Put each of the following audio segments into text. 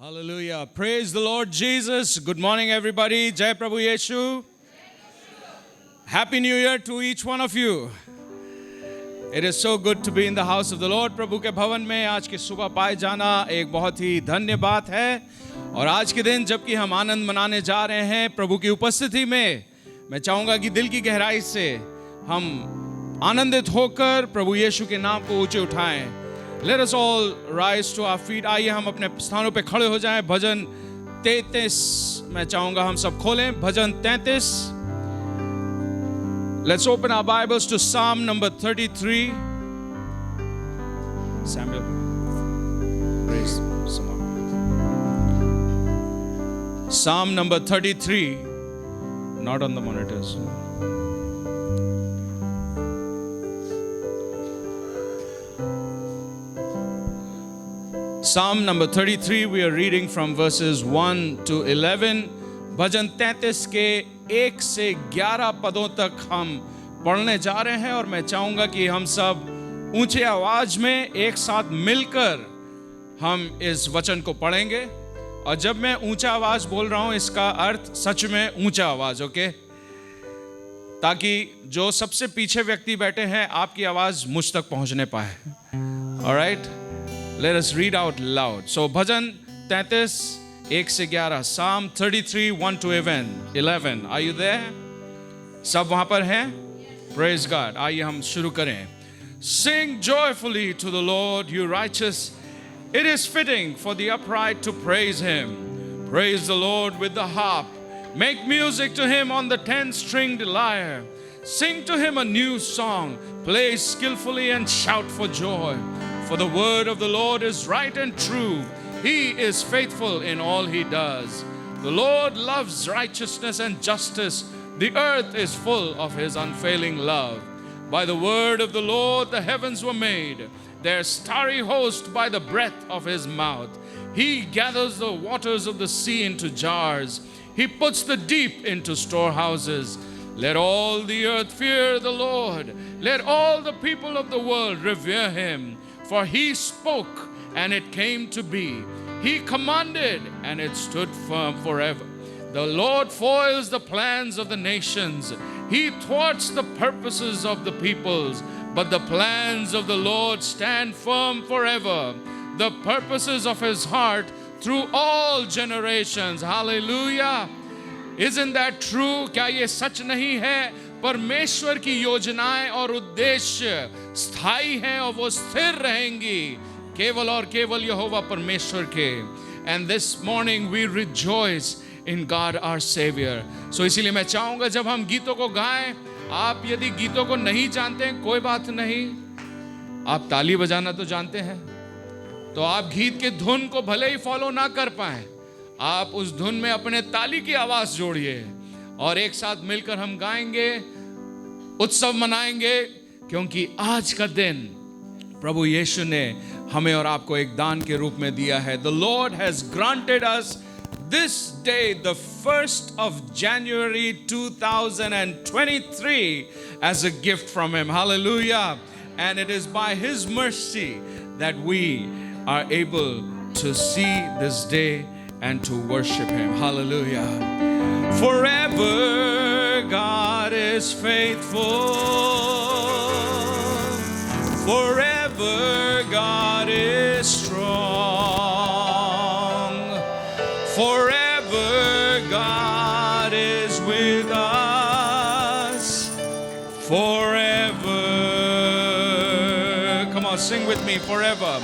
Hallelujah. Praise the Lord Jesus. Good morning, everybody. Jai Prabhu Yeshu. Happy New Year to each one of you. It is so good to be in the house of the Lord. प्रभु के भवन में आज की सुबह पाए जाना एक बहुत ही धन्य बात है। और आज के दिन जबकि हम आनंद मनाने जा रहे हैं प्रभु की उपस्थिति में, मैं चाहूँगा कि दिल की गहराई से हम आनंदित होकर प्रभु यीशु के नाम को ऊंचे उठाएं। Let us all rise to our feet. आइए हम अपने स्थानों पे खड़े हो जाएं। भजन 33 मैं चाहूँगा हम सब खोलें। भजन 33। Let's open our Bibles to Psalm number 33. Samuel, praise someone. Psalm number 33, not on the monitors. Psalm number 33, we are reading from verses 1 to 11. भजन 33 के 1 से 11 पदों तक हम पढ़ने जा रहे हैं और मैं चाहूँगा कि हम सब ऊंचे आवाज में एक साथ मिलकर हम इस वचन को पढ़ेंगे। और जब मैं ऊंचा आवाज बोल रहा हूँ इसका अर्थ सच में ऊंचा आवाज, ओके? ताकि जो सबसे पीछे व्यक्ति बैठे हैं आपकी आवाज मुझ तक पहुँचने पाए। Alright? Let us read out loud. So भजन 33 1 से 11, Psalm 33 1 to 11. Are you there? सब वहाँ पर हैं? Praise God. आइए हम शुरू करें। Sing joyfully to the Lord, you righteous. It is fitting for the upright to praise Him. Praise the Lord with the harp. Make music to Him on the 10-stringed lyre. Sing to Him a new song. Play skillfully and shout for joy. For the word of the Lord is right and true. He is faithful in all He does. The Lord loves righteousness and justice. The earth is full of His unfailing love. By the word of the Lord the heavens were made, their starry host by the breath of His mouth. He gathers the waters of the sea into jars. He puts the deep into storehouses. Let all the earth fear the Lord. Let all the people of the world revere Him. For He spoke, and it came to be. He commanded, and it stood firm forever. The Lord foils the plans of the nations. He thwarts the purposes of the peoples. But the plans of the Lord stand firm forever. The purposes of His heart through all generations. Hallelujah. Isn't that true? क्या ये सच नहीं है? परमेश्वर की योजनाएं और उद्देश्य स्थायी हैं और वो स्थिर रहेंगी केवल और केवल यहोवा परमेश्वर के। And this morning we rejoice in God our Savior. So इसीलिए मैं चाहूँगा जब हम गीतों को गाएं, आप यदि गीतों को नहीं जानते हैं कोई बात नहीं, आप ताली बजाना तो जानते हैं, तो आप गीत के धुन को भले ही फॉलो ना कर पाए, आप उस धुन में अपने ताली की आवाज जोड़िए और एक साथ मिलकर हम गाएंगे, उत्सव मनाएंगे, क्योंकि आज का दिन प्रभु यीशु ने हमें और आपको एक दान के रूप में दिया है। The Lord has granted us this day, the 1st of January 2023, as a gift from Him. Hallelujah. And it is by His mercy that we are able to see this day and to worship Him. Hallelujah. Forever God is faithful. Forever God is strong. Forever God is with us. Forever. Come on, sing with me. Forever.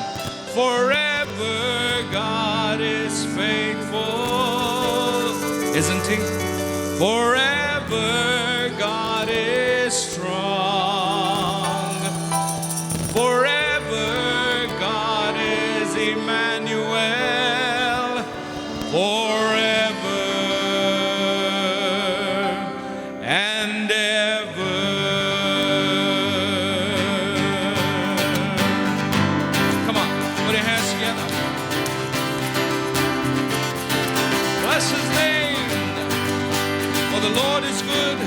Forever God is faithful. Isn't He? Forever God is strong. Forever God is Emmanuel. Forever and ever. Come on, put your hands together. Bless His name. For the Lord is good,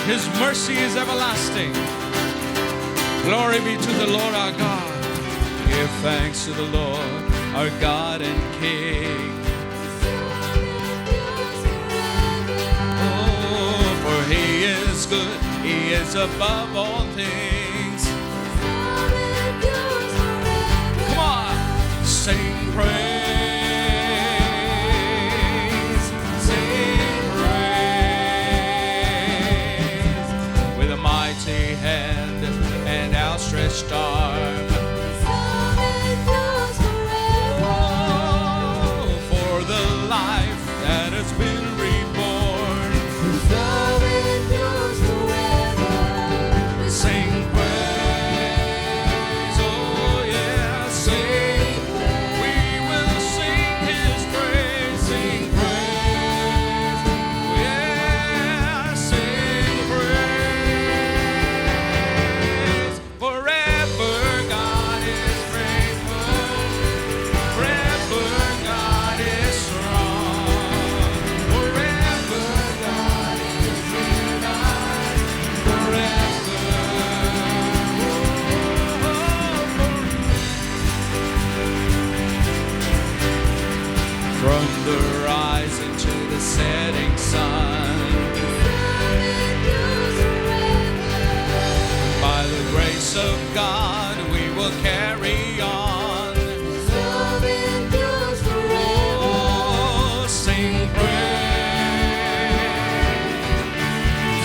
His mercy is everlasting. Glory be to the Lord our God. Give thanks to the Lord our God and King. is above all things. Come on, sing praise, sing praise. With a mighty hand and outstretched arm. For the life that has been reborn. Sing praise, oh yeah, sing. We will sing His praise, sing praise, yeah, sing praise. Forever God is faithful, forever God is strong, forever God is with us, forever. From the rising to the setting sun, by the grace of God we will carry on. Oh, sing praise,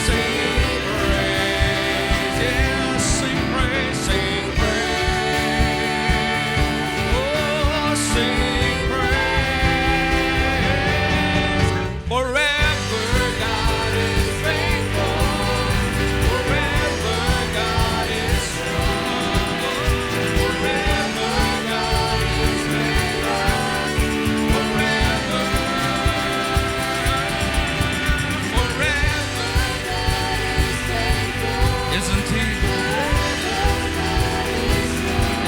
sing praise, yeah, sing praise, sing praise. Oh, sing praise. Forever God is faithful, forever God is strong, forever God is with us, forever, forever. Isn't He?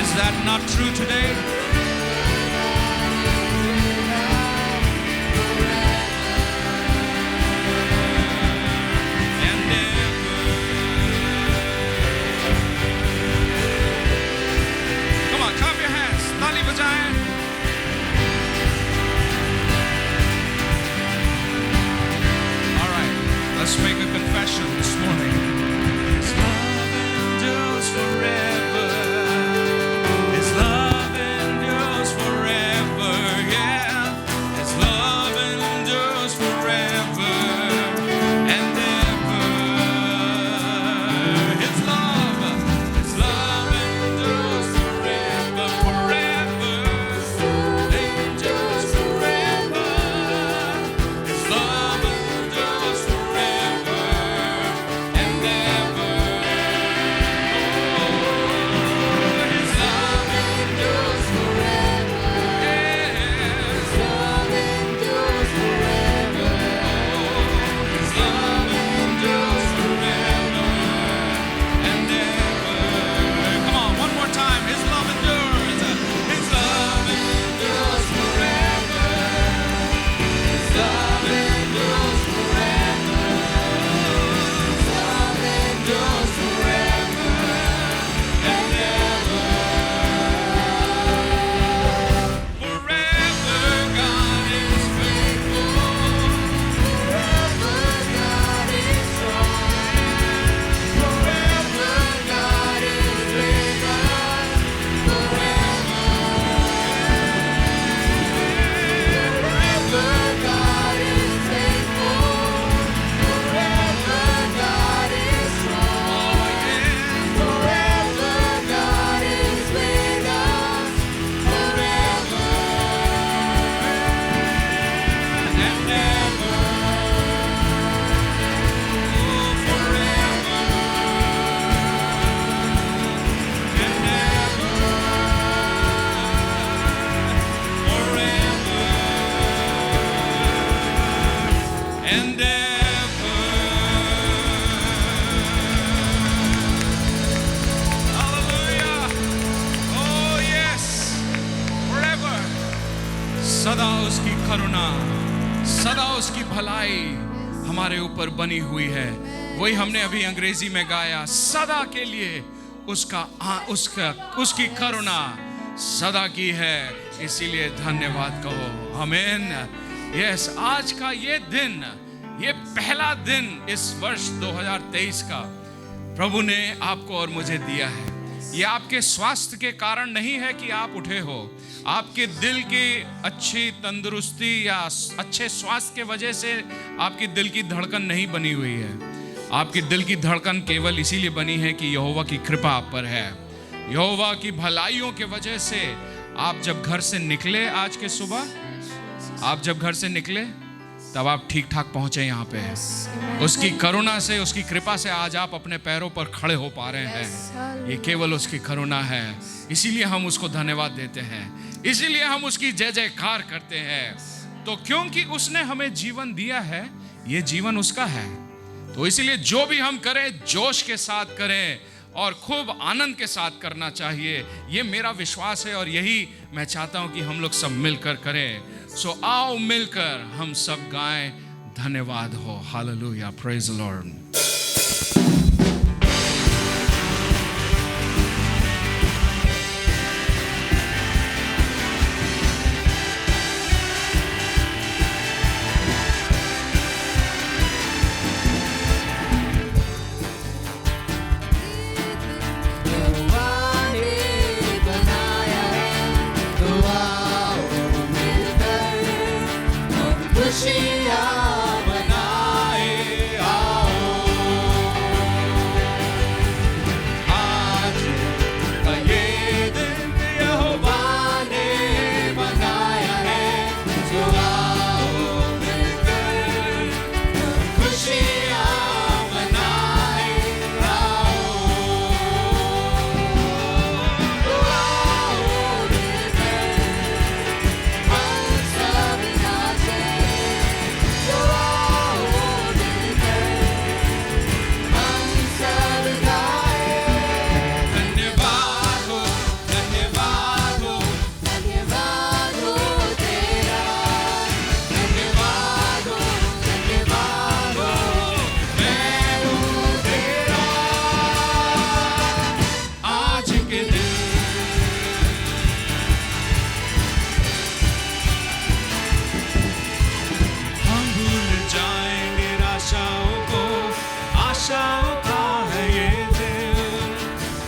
Is that not true today? And ever. Come on, clap your hands. ताली बजाएं. All right, let's make a confession this morning. His love endures forever. His love endures forever. Yeah, His love endures forever and ever. His love endures forever, forever. Endures forever. His love endures forever and ever. His love endures forever. His love endures forever. His love endures forever and ever. Come on, one more time. His love endures. His love endures forever. His love endures forever. His love endures forever and ever. Forever God is faithful. Forever God is strong. Forever God is with us. Forever. Forever God is faithful. Forever God is strong. Forever God is with us. Forever and ever. Oh, forever and ever. Forever and ever. Hallelujah. Oh yes. Forever. सदा उसकी करुणा, सदा उसकी भलाई हमारे ऊपर बनी हुई है. वही हमने अभी अंग्रेजी में गाया. सदा के लिए उसकी करुणा सदा की है, इसीलिए धन्यवाद कहो. आमीन. यस, आज का ये दिन, ये पहला दिन इस वर्ष 2023 का प्रभु ने आपको और मुझे दिया है। ये आपके स्वास्थ्य के कारण नहीं है कि आप उठे हो, आपके दिल की अच्छी तंदुरुस्ती या अच्छे स्वास्थ्य के वजह से आपकी दिल की धड़कन नहीं बनी हुई है। आपकी दिल की धड़कन केवल इसीलिए बनी है कि यहोवा की कृपा आप पर है। यहोवा की भलाइयों के वजह से आप जब घर से निकले, आज के सुबह आप जब घर से निकले तब आप ठीक ठाक पहुंचे यहाँ पे। उसकी करुणा से, उसकी कृपा से आज आप अपने पैरों पर खड़े हो पा रहे हैं। ये केवल उसकी करुणा है, इसीलिए हम उसको धन्यवाद देते हैं, इसीलिए हम उसकी जय जयकार करते हैं। तो क्योंकि उसने हमें जीवन दिया है, ये जीवन उसका है, तो इसीलिए जो भी हम करें जोश के साथ करें और खूब आनंद के साथ करना चाहिए। ये मेरा विश्वास है और यही मैं चाहता हूं कि हम लोग सब मिलकर करें। सो आओ मिलकर हम सब गाएं, धन्यवाद हो। Hallelujah, praise the Lord.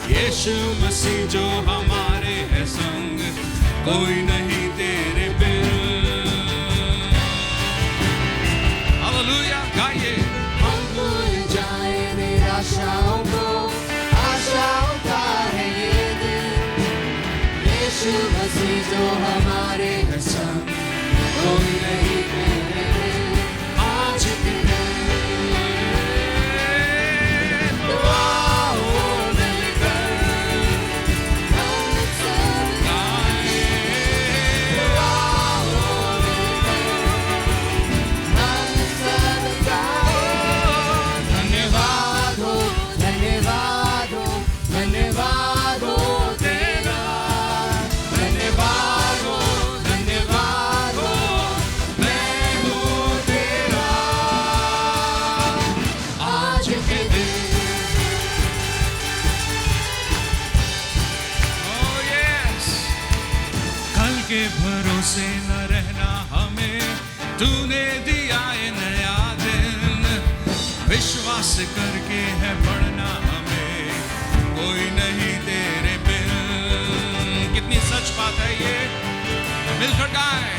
Yeshu Masih जो हमारे है संग, कोई नहीं तेरे बिन। हालेलुया, गाइए। हम भूल जाए निराशाओं को, आशाओं का है ये दिन। यीशु मसीह जो हमारे है संग, कोई नहीं तेरे बिन। आज के दिन के भरोसे न रहना हमें, तूने दिया है नया दिन। विश्वास करके है बढ़ना हमें, कोई नहीं तेरे बिन। कितनी सच बात है ये, मिलकर गाएं।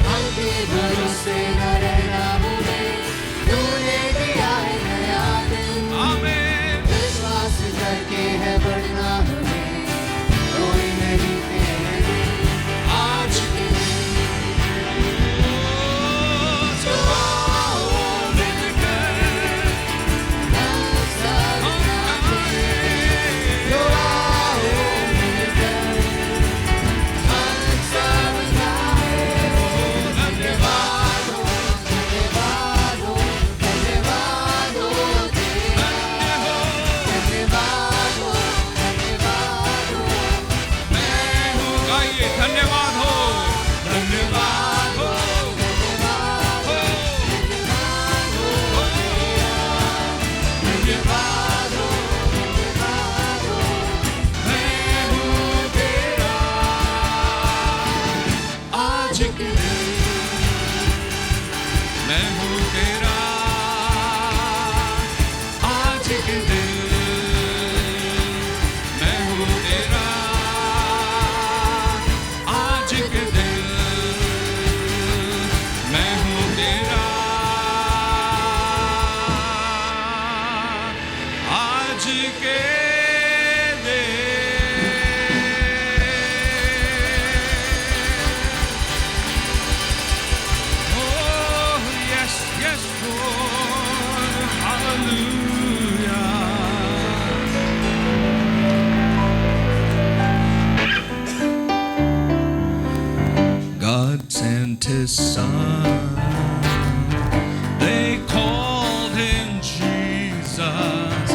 हम के भरोसे न रहना हमें, तूने दिया है नया दिन। आमीन। विश्वास करके है बढ़ना हमें, कोई नहीं तेरे बिन। आज के धन्यवाद Son. They called him Jesus.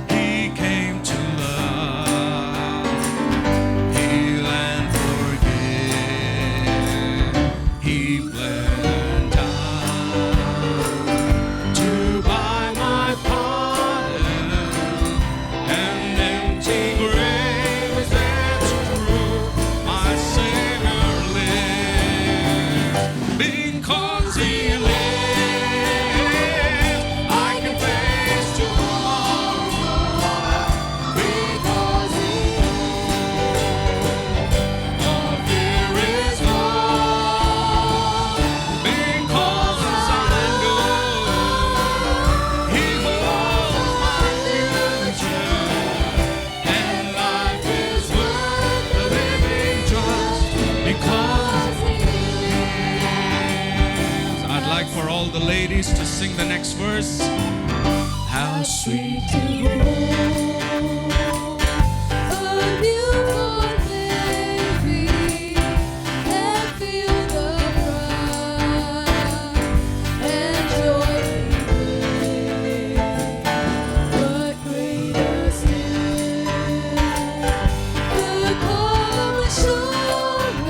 He came to love, heal and forgive. He bled and died to buy my pardon. An empty grave is there to prove my Savior lives. Because he lives, I can face tomorrow. Because he all fear is gone. Because I know he holds my future, and life is worth the living just because he lives. I'd like for all the ladies to sing the next verse. How sweet to hold a newborn baby and feel the pride and joy we bring. But greater still, the calm assurance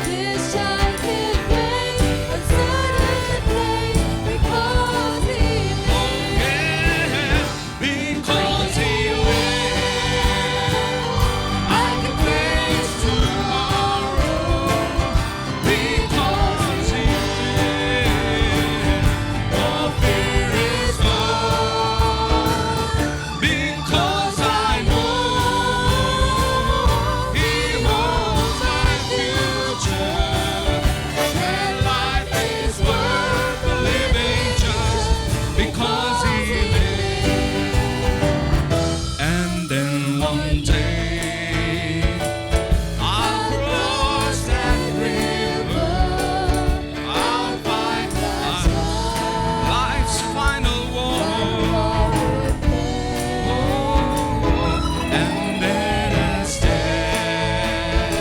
this child can bring uncertain place because he lives. because he lives, I can face tomorrow. Because he lives, all fear is gone. Because I know he holds my future, and life is worth the living just because he lives. And then one day I'll cross that river. I'll fight life's final war. And then as death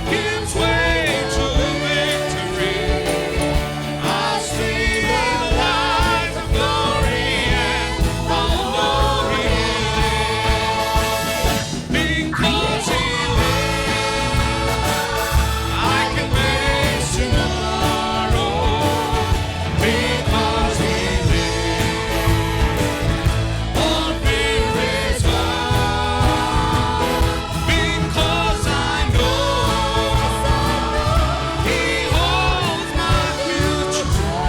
gives way to victory, I'll see the light of glory, and I'll know he lives. Because he lives, I can face tomorrow. Because he lives, all fear is gone. Because I know he holds my future,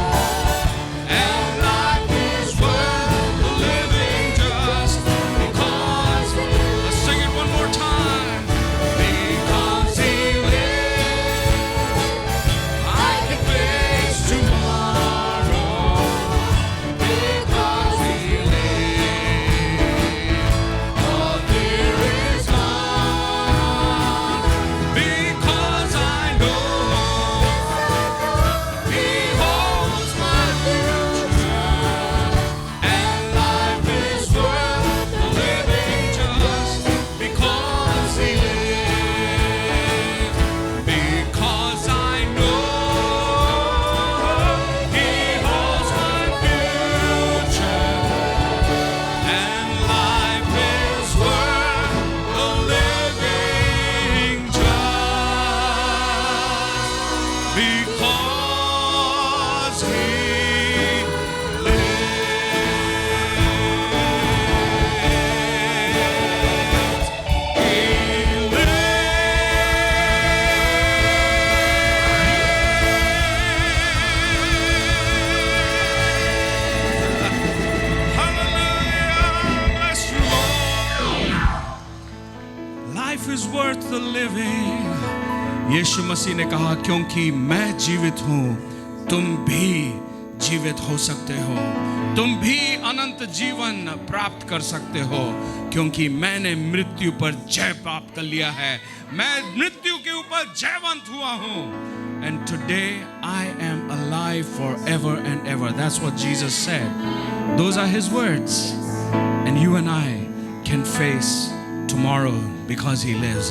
and life is worth the living just because. Let's sing it one more time. Because he lives, I can face tomorrow. Because he lives, all fear is gone. Because I know he holds my future, and life is worth the living just because he lives. Because I know he holds my future, and life is worth the living just because he lives. He lives. Hallelujah. Bless you, Lord. Life is worth the living. यीशु मसीह ने कहा क्योंकि मैं जीवित हूँ, तुम भी जीवित हो सकते हो, तुम भी अनंत जीवन प्राप्त कर सकते हो, क्योंकि मैंने मृत्यु पर जय प्राप्त कर लिया है, मैं मृत्यु के ऊपर जयवंत हुआ हूँ. And today I am alive forever and ever. That's what Jesus said. Those are his words. And you and I can face tomorrow because He lives.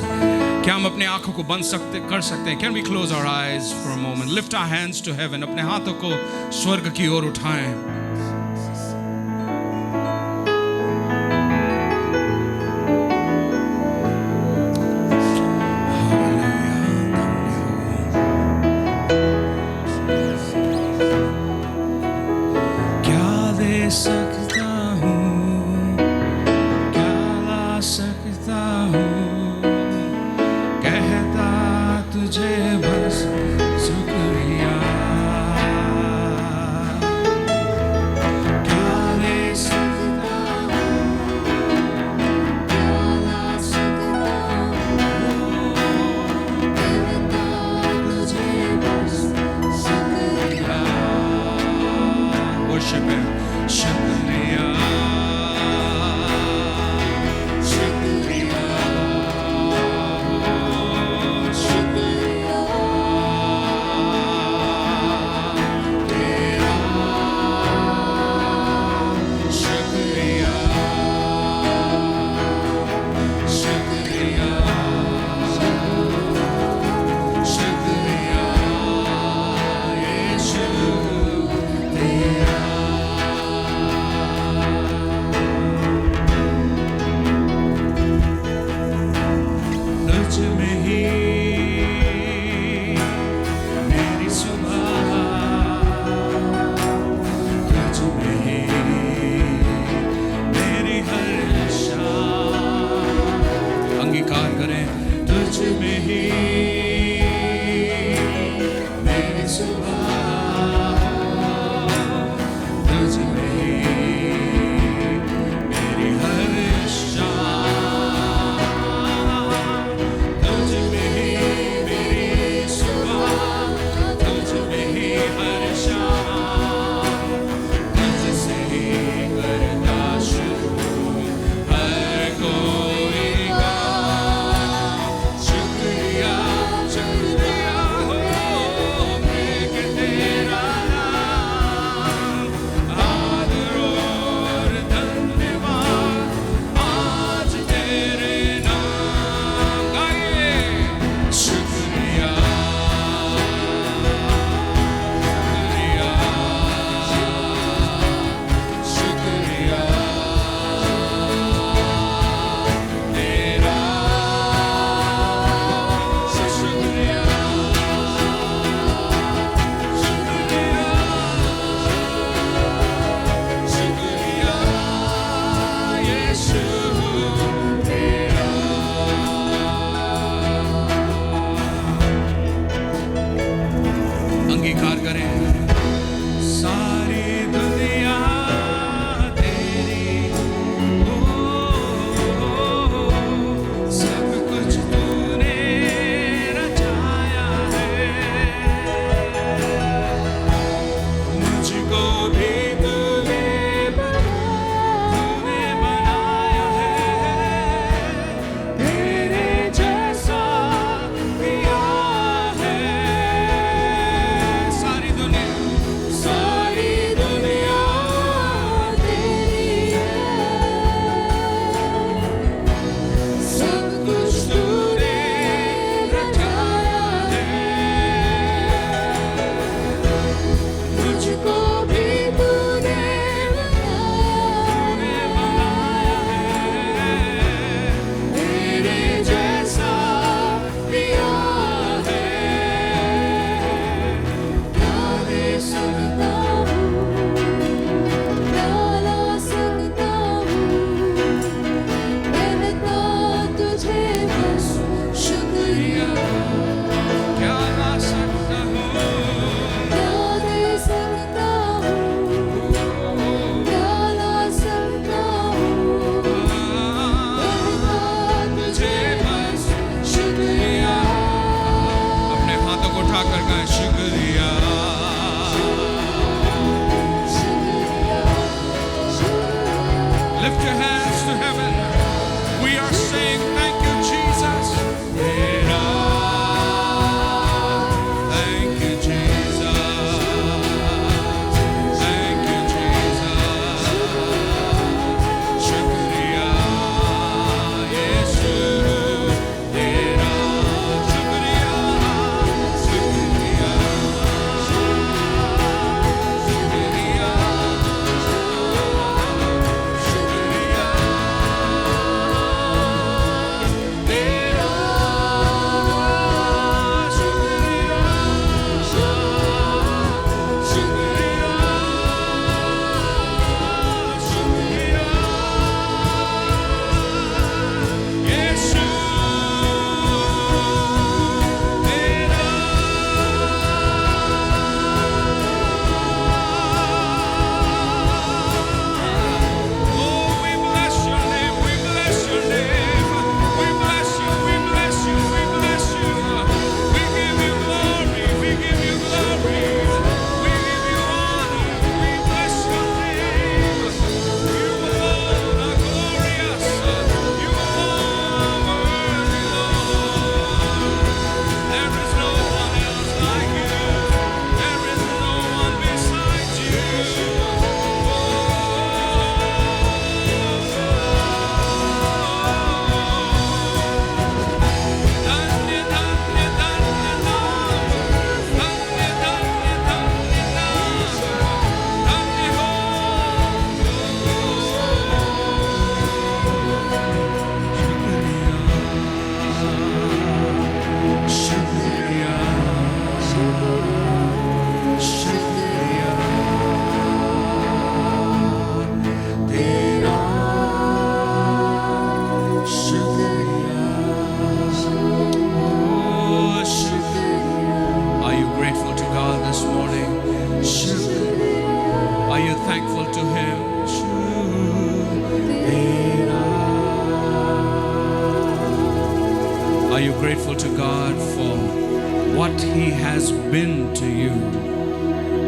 क्या हम अपने आंखों को बंद कर सकते हैं? Can we close our eyes for a moment? Lift our hands to heaven. अपने हाथों को स्वर्ग की ओर उठाएं. सकता हूँ, क्या ला सकता हूँ, कहता तुझे बस शुक्रिया. क्या ले सकता हूँ, क्या ला सकता हूँ, कहता तुझे बस शुक्रिया. Worship Him. शुक्रिया, शुक्रिया, शुक्रिया तेरा, शुक्रिया, शुक्रिया, शुक्रिया यीशु तेरा. तुझ में ही मेरी सुबह, तुझ में ही मेरी हर शाम. अंगीकार करें. तुझ में ही मेरी सुबह, तुझ में ही मेरी हर शाम. तुझ में ही मेरी सुबह, तुझ में ही हर शाम. तुझसे ही करता शुरू हर कोई काम. शुक्रिया, शुक्रिया हो मैं तेरा नाम. आदर और धन्यवाद आज तेरे नाम. गाइए. शुक्रिया, शुक्रिया, शुक्रिया तेरा. शुक्रिया, शुक्रिया, शुक्रिया यीशु तेरा. अंगीकार करें. सारी दुनिया तेरी, सब कुछ तूने रचाया है. मुझको भी तूने बनाया है. तेरे जैसा किया है. सारी दुनिया this morning. Are you thankful to Him? Are you grateful to God for what He has been to you?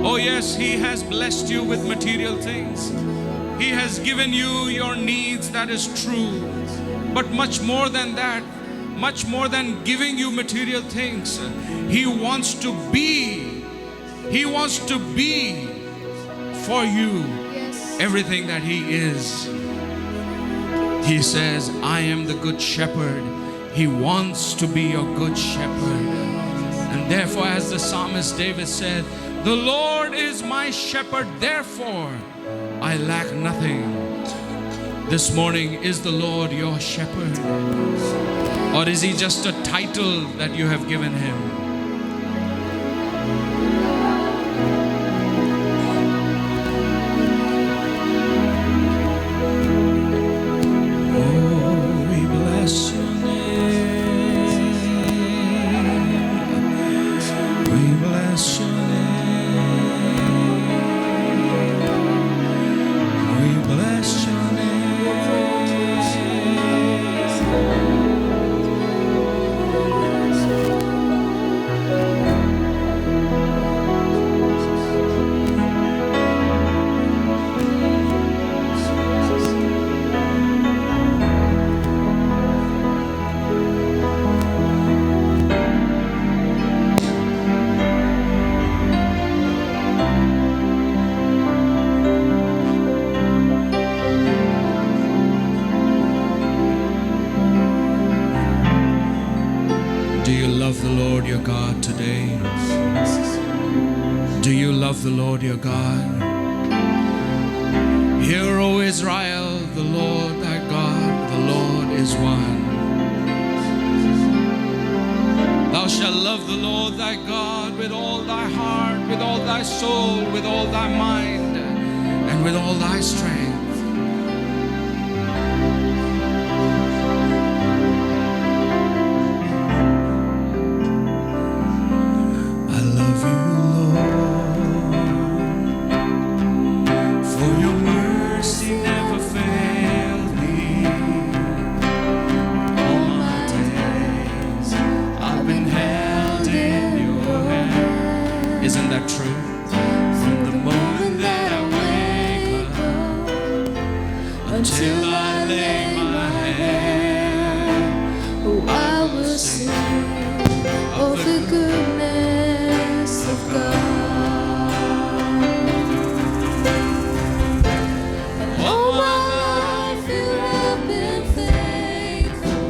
Oh yes, He has blessed you with material things. He has given you your needs, that is true. But much more than that, much more than giving you material things, He wants to be for you everything that He is. He says, I am the good shepherd. He wants to be your good shepherd. And therefore, as the psalmist David said, the Lord is my shepherd, therefore I lack nothing. This morning, is the Lord your shepherd? Or is He just a title that you have given Him? The Lord your God. Hear, O Israel, the Lord thy God, the Lord is one. Thou shalt love the Lord thy God with all thy heart, with all thy soul, with all thy mind, and with all thy strength. Isn't that true? From the moment that I wake up until I lay my head, oh, I will sing of the goodness of God. And all my life you have been faithful.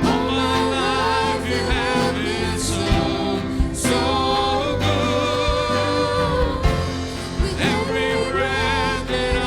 All my life you have been so good. With every breath that I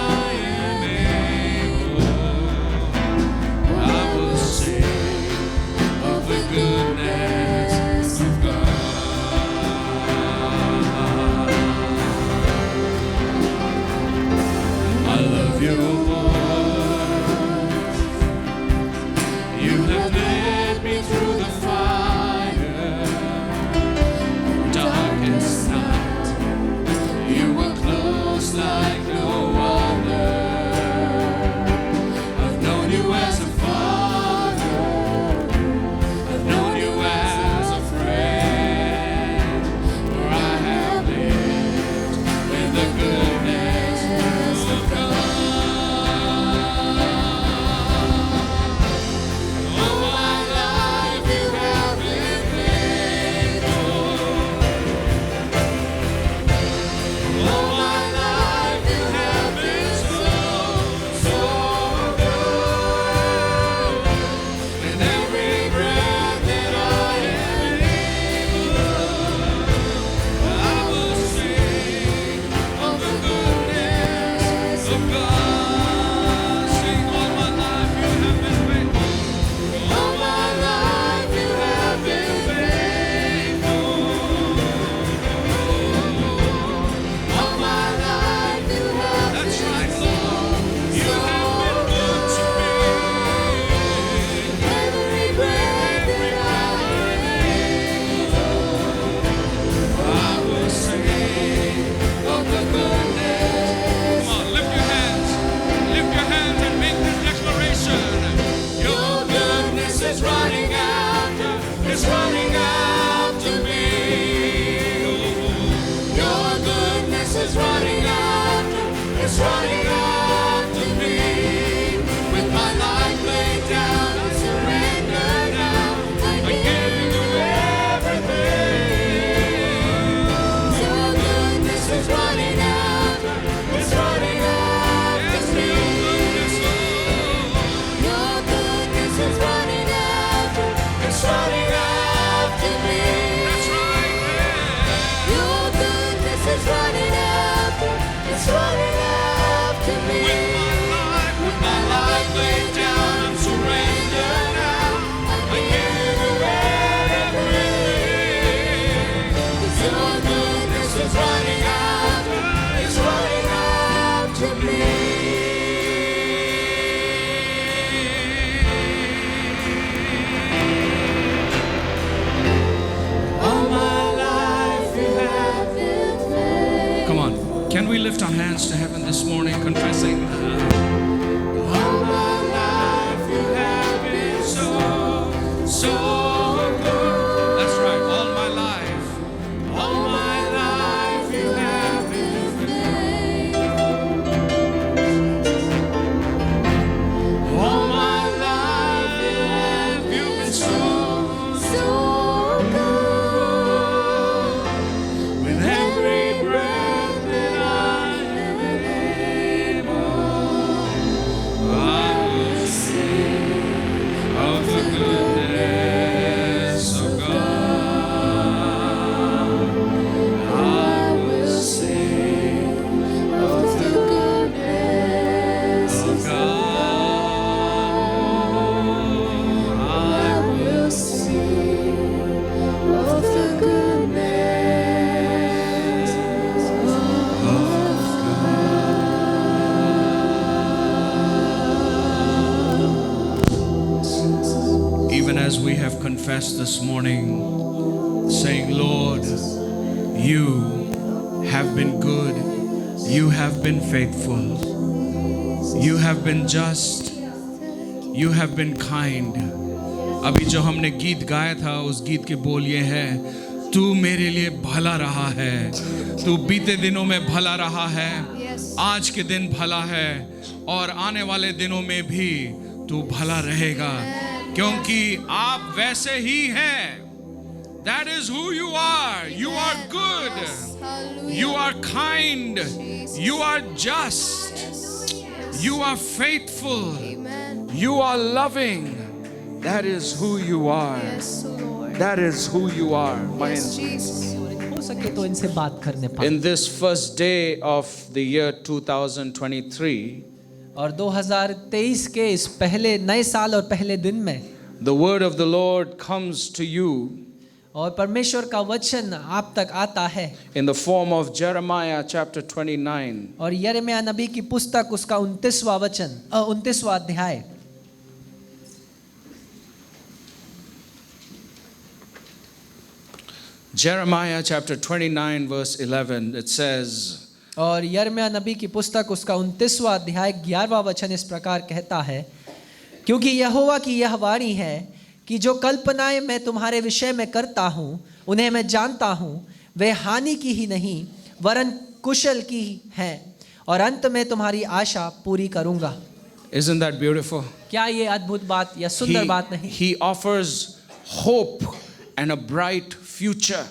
Can we lift our hands to heaven this morning, confessing? All my life you have been so good. That's right, all my life. All my life you have been faithful. All my life you've been so good. With every breath that I am able, I will sing of the goodness of God. I will sing of the goodness of God. I will sing of the goodness Even as we have confessed this morning, saying, Lord, you have been good, you have been faithful, you have been just, you have been kind. अभी जो हमने गीत गाया था, उस गीत के बोल ये हैं, तू मेरे लिए भला रहा है, तू बीते दिनों में भला रहा है, आज के दिन भला है, और आने वाले दिनों में भी तू भला रहेगा, क्योंकि आप वैसे ही हैं. That is who you are. You are good. You are kind. You are just. You are faithful. Amen. You are loving. That is who you are. Yes, Lord. That is who you are. Yes, Jesus. हो सके तो इनसे बात करने पाए. In this first day of the year 2023, और 2023 के इस पहले नए साल और पहले दिन में the word of the Lord comes to you और परमेश्वर का वचन आप तक आता है in the form of Jeremiah chapter 29. और यिर्मयाह नबी की पुस्तक उसका 29वां वचन 29वां अध्याय. Jeremiah chapter 29 verse 11, it says, और यिर्मयाह नबी की पुस्तक उसका 29वां अध्याय 11वां वचन इस प्रकार कहता है, क्योंकि यहोवा की यह वाणी है कि जो कल्पनाएं मैं तुम्हारे विषय में करता हूँ उन्हें मैं जानता हूँ, वे हानि की ही नहीं वरन कुशल की हैं, और अंत में तुम्हारी आशा पूरी करूँगा. isn't that beautiful? क्या ये अद्भुत बात या सुंदर बात नहीं? He offers hope and a bright future.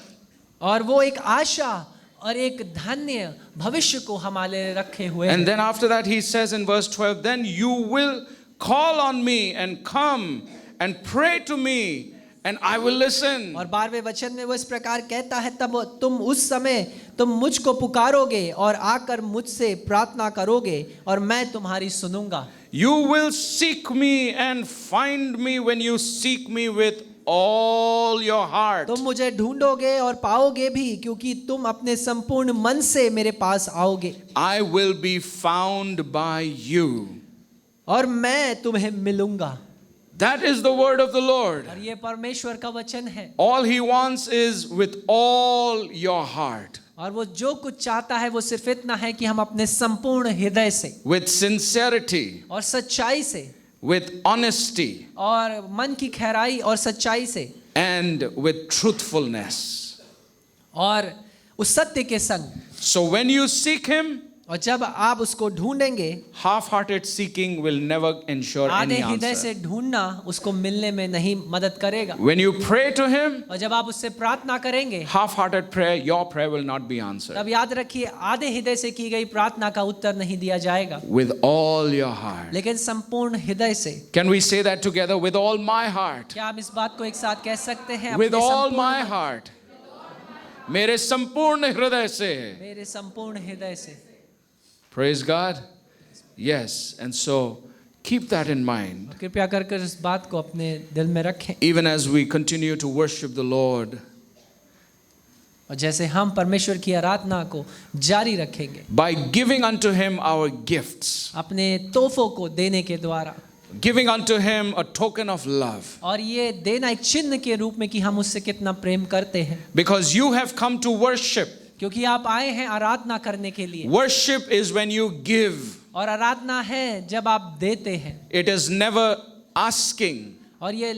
और वो एक आशा और एक धन्य भविष्य को हमारे रखे हुए And हैं. then after that he says in verse 12, then you will call on me and come and pray to me and I will listen. और 12वें वचन में वो इस प्रकार कहता है, तब तुम उस समय तुम मुझको पुकारोगे और आकर मुझसे प्रार्थना करोगे और मैं तुम्हारी सुनूंगा. You will seek me and find me when you seek me with all your heart. तुम मुझे ढूंढोगे और पाओगे भी, क्योंकि तुम अपने संपूर्ण मन से मेरे पास आओगे. I will be found by you. और मैं तुम्हें मिलूंगा. That is the word of the Lord. और ये परमेश्वर का वचन है. All he wants is with all your heart, और वो जो कुछ चाहता है वो सिर्फ इतना है कि हम अपने संपूर्ण हृदय से with sincerity, और सच्चाई से with honesty, और मन की खैराई और सच्चाई से and with truthfulness. और उस सत्य के संग. So when you seek him, और जब आप उसको ढूंढेंगे, half-hearted seeking will never ensure आधे any हृदय से answer. ढूंढना उसको मिलने में नहीं मदद करेगा. When you pray to him, और जब आप उससे प्रार्थना करेंगे, half-hearted prayer, your prayer will not be answered. तब याद रखिए आधे हृदय से की गई प्रार्थना का उत्तर नहीं दिया जाएगा, With all your heart. लेकिन संपूर्ण हृदय से. Can we say that together? With all my heart. क्या हम इस बात को एक साथ कह सकते हैं? With अपने all संपूर्ण my heart. मेरे संपूर्ण हृदय से. मेरे संपूर्ण हृदय से. Praise God. Yes. And so keep that in mind. कृपया कर इस बात को अपने दिल में रखें. Even as we continue to worship the Lord, और जैसे हम परमेश्वर की आराधना को जारी रखेंगे, by giving unto him our gifts, अपने तोहफों को देने के द्वारा, giving unto him a token of love, और ये देना एक चिन्ह के रूप में कि हम उससे कितना प्रेम करते हैं. because you have come to worship, क्योंकि आप आए हैं आराधना करने के लिए, Worship is when you give. और आराधना है जब आप देते हैं, It is never asking. और ये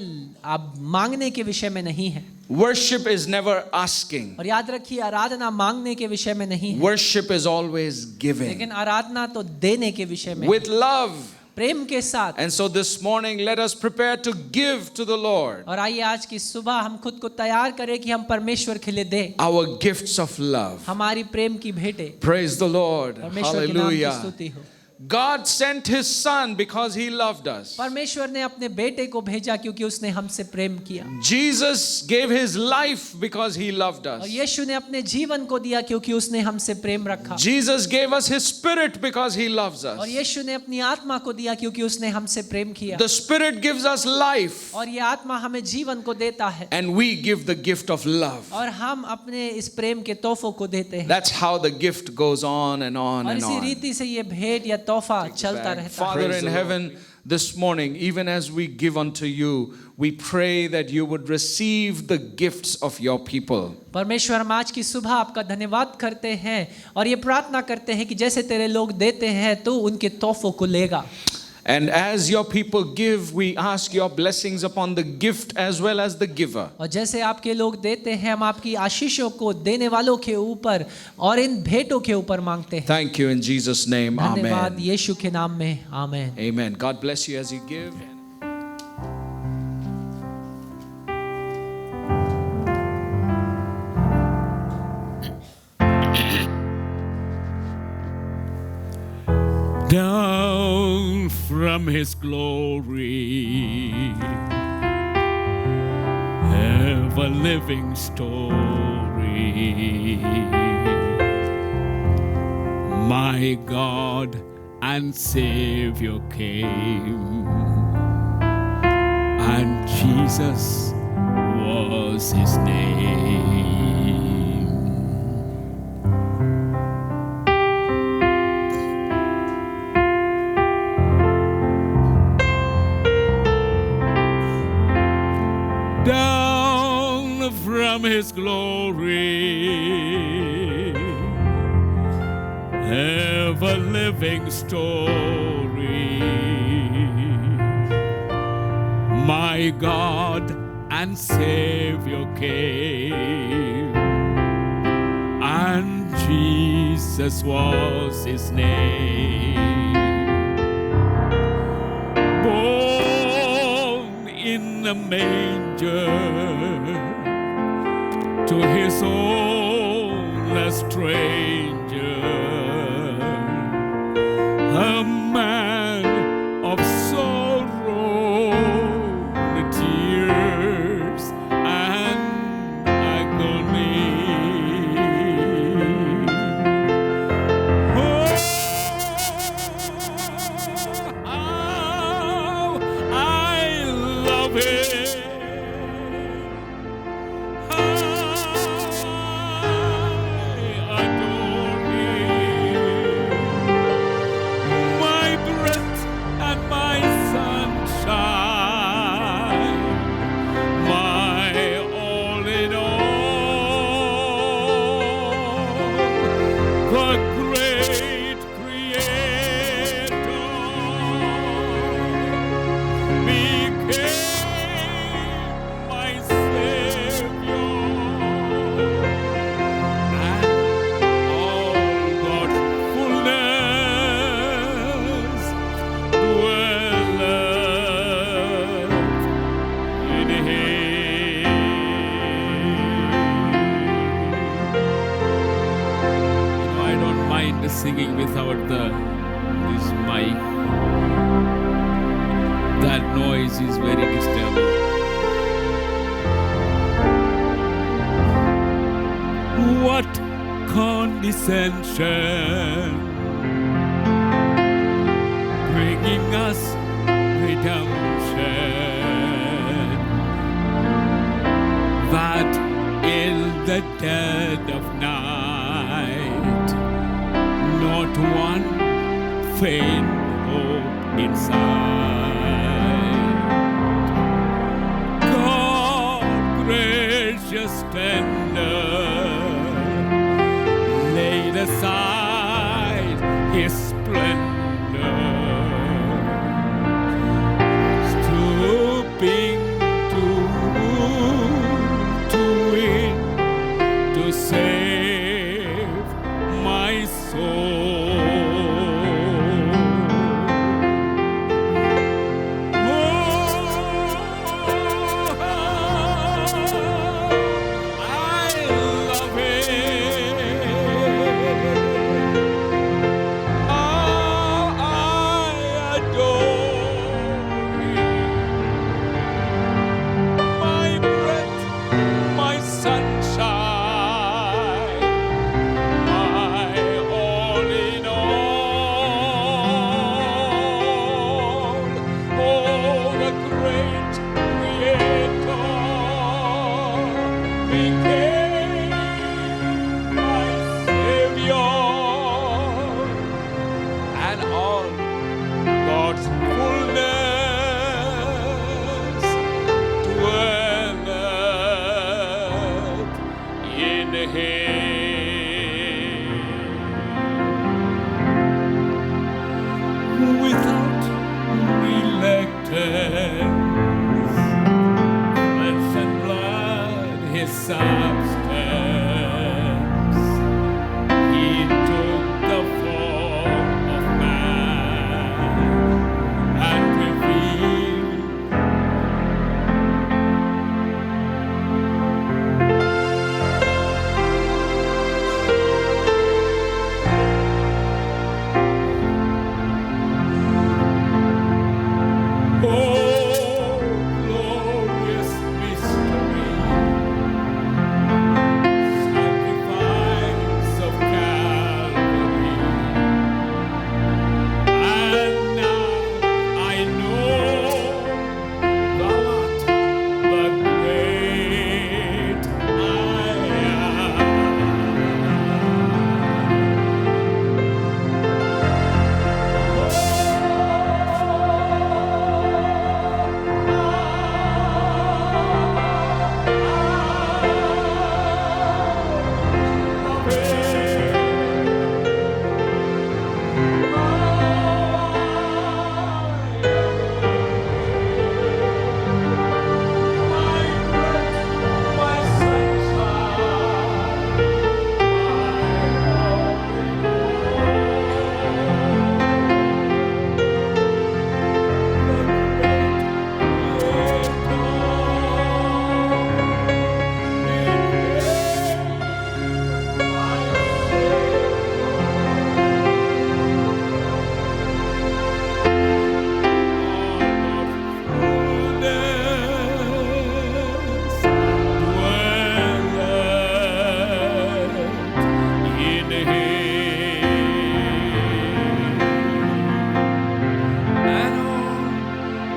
आप मांगने के विषय में नहीं है। Worship is never asking. और याद रखिए, आराधना मांगने के विषय में नहीं है, Worship is always giving. लेकिन आराधना तो देने के विषय में, With love. प्रेम के साथ। And so this morning, let us prepare to give to the Lord और आइए आज की सुबह हम खुद को तैयार करें कि हम परमेश्वर के लिए दें our gifts of love. हमारी प्रेम की भेंटें। Praise the Lord. परमेश्वर के नाम की Hallelujah. स्तुति हो। God sent His Son because He loved us. परमेश्वर ने अपने बेटे को भेजा क्योंकि उसने हमसे प्रेम किया, Jesus gave His life because He loved और us. यीशु ने अपने जीवन को दिया क्योंकि उसने हमसे प्रेम रखा, Jesus gave us His Spirit because He loves और us. यीशु ने अपनी आत्मा को दिया क्योंकि उसने हमसे प्रेम किया, The Spirit gives us life, और ये आत्मा हमें जीवन को देता है, and we give the gift of love. और हम अपने इस प्रेम के तोहफों को देते हैं। That's how the gift goes on and on और and इसी on. रीति से ये भेंट या तोहफा चलता रहता है। Father in heaven, this morning, even as we give unto you, we pray that you would receive the gifts of your people. परमेश्वर, हम आज की सुबह आपका धन्यवाद करते हैं और ये प्रार्थना करते हैं कि जैसे तेरे लोग देते हैं तो उनके तोहफों को लेगा। And as your people give, we ask your blessings upon the gift as well as the giver. और जैसे आपके लोग देते हैं, हम आपकी आशीषों को देने वालों के ऊपर और इन भेंटों के ऊपर मांगते हैं। Thank you in Jesus' name. धन्यवाद Amen. यीशु के नाम में, आमेन। Amen. God bless you as you give. Down from His glory, ever living story, my God and Savior came, and Jesus was His name. Down from His glory, ever living story, my God and Savior came, and Jesus was His name. Born in a manger, to His own a stranger, a man of sorrow, tears and agony. Oh, how I love Him. Singing without this mic. That noise is very disturbing. What condescension, bringing us redemption, that in the dead of night, not one faint hope inside. God, gracious tender, His splendor, stooping to win, to save my soul. Without reluctance, flesh and blood, His substance, He took the form of man and revealed glorious mystery, sacrifice of Calvary. And now I know Thou art the great I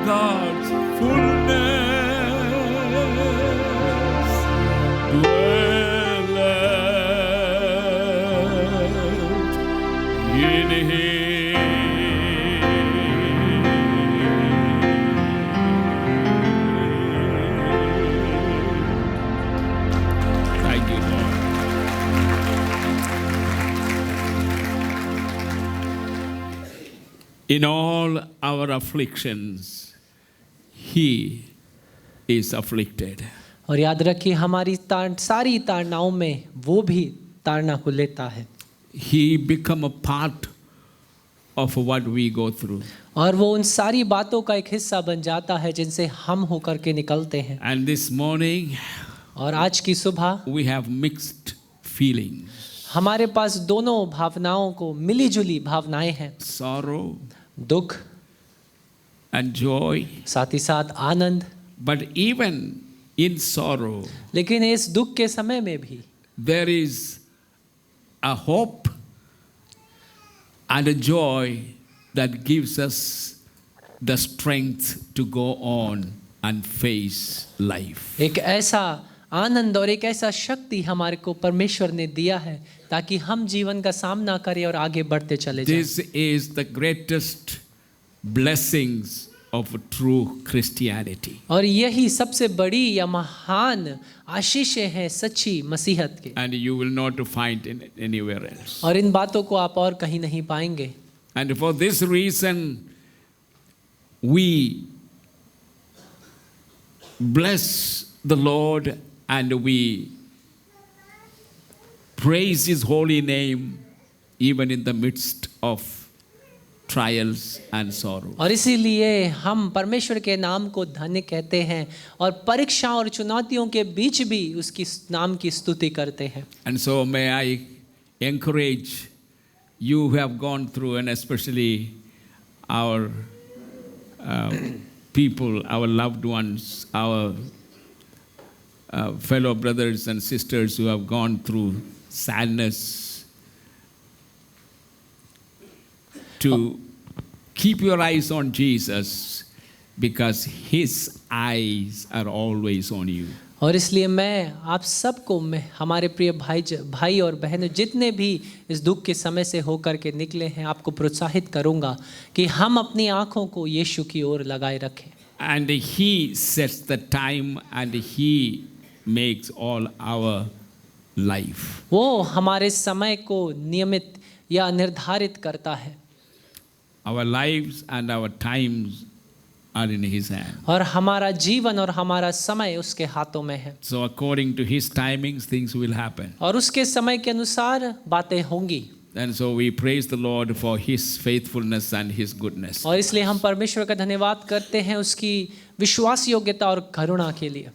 God's fullness dwelleth in Thank you, Lord. In all our afflictions, He is afflicted. और याद रखिए हमारी सारी ताड़नाओं में वो भी ताड़ना को लेता है। He become a part of what we go through. और वो उन सारी बातों का एक हिस्सा बन जाता है जिनसे हम होकर के निकलते हैं। And this morning, और आज की सुबह we have mixed feelings. हमारे पास दोनों भावनाओं को मिली-जुली भावनाएं हैं। Sorrow दुख and joy. साथ ही साथ आनंद। But even in sorrow, लेकिन इस दुख के समय में भी there is a hope and a joy that gives us the strength to go on and face life. एक ऐसा आनंद और एक ऐसा शक्ति हमारे को परमेश्वर ने दिया है ताकि हम जीवन का सामना करें और आगे बढ़ते चले जाएं। This is the greatest blessings of true Christianity. और यही सबसे बड़ी या महान आशीषें हैं सच्ची मसीहत की, And you will not find it anywhere else. और इन बातों को आप और कहीं नहीं पाएंगे. And for this reason, we bless the Lord and we praise His holy name even in the midst of trials and sorrow. और इसीलिए हम परमेश्वर के नाम को धन्य कहते हैं और परीक्षा और चुनौतियों के बीच भी उसकी नाम की स्तुति करते हैं. And so may I encourage you who have gone through, and especially our people, our loved ones, our fellow brothers and sisters who have gone through sadness, to keep your eyes on Jesus because His eyes are always on you. और इसलिए मैं आप सबको, मैं हमारे प्रिय भाई और बहनों जितने भी इस दुख के समय से होकर के निकले हैं, आपको प्रोत्साहित करूंगा कि हम अपनी आंखों को यीशु की ओर लगाए रखें. And He sets the time and He makes all our life. वो हमारे समय को नियमित या निर्धारित करता है. Our lives and our times are in His hand. और हमारा जीवन और हमारा समय उसके हाथों में है. So according to His timings, things will happen. और उसके समय के अनुसार बातें होंगी. And so we praise the Lord for His faithfulness and His goodness. और इसलिए हम परमेश्वर का धन्यवाद करते हैं उसकी विश्वास योग्यता और करुणा के लिए.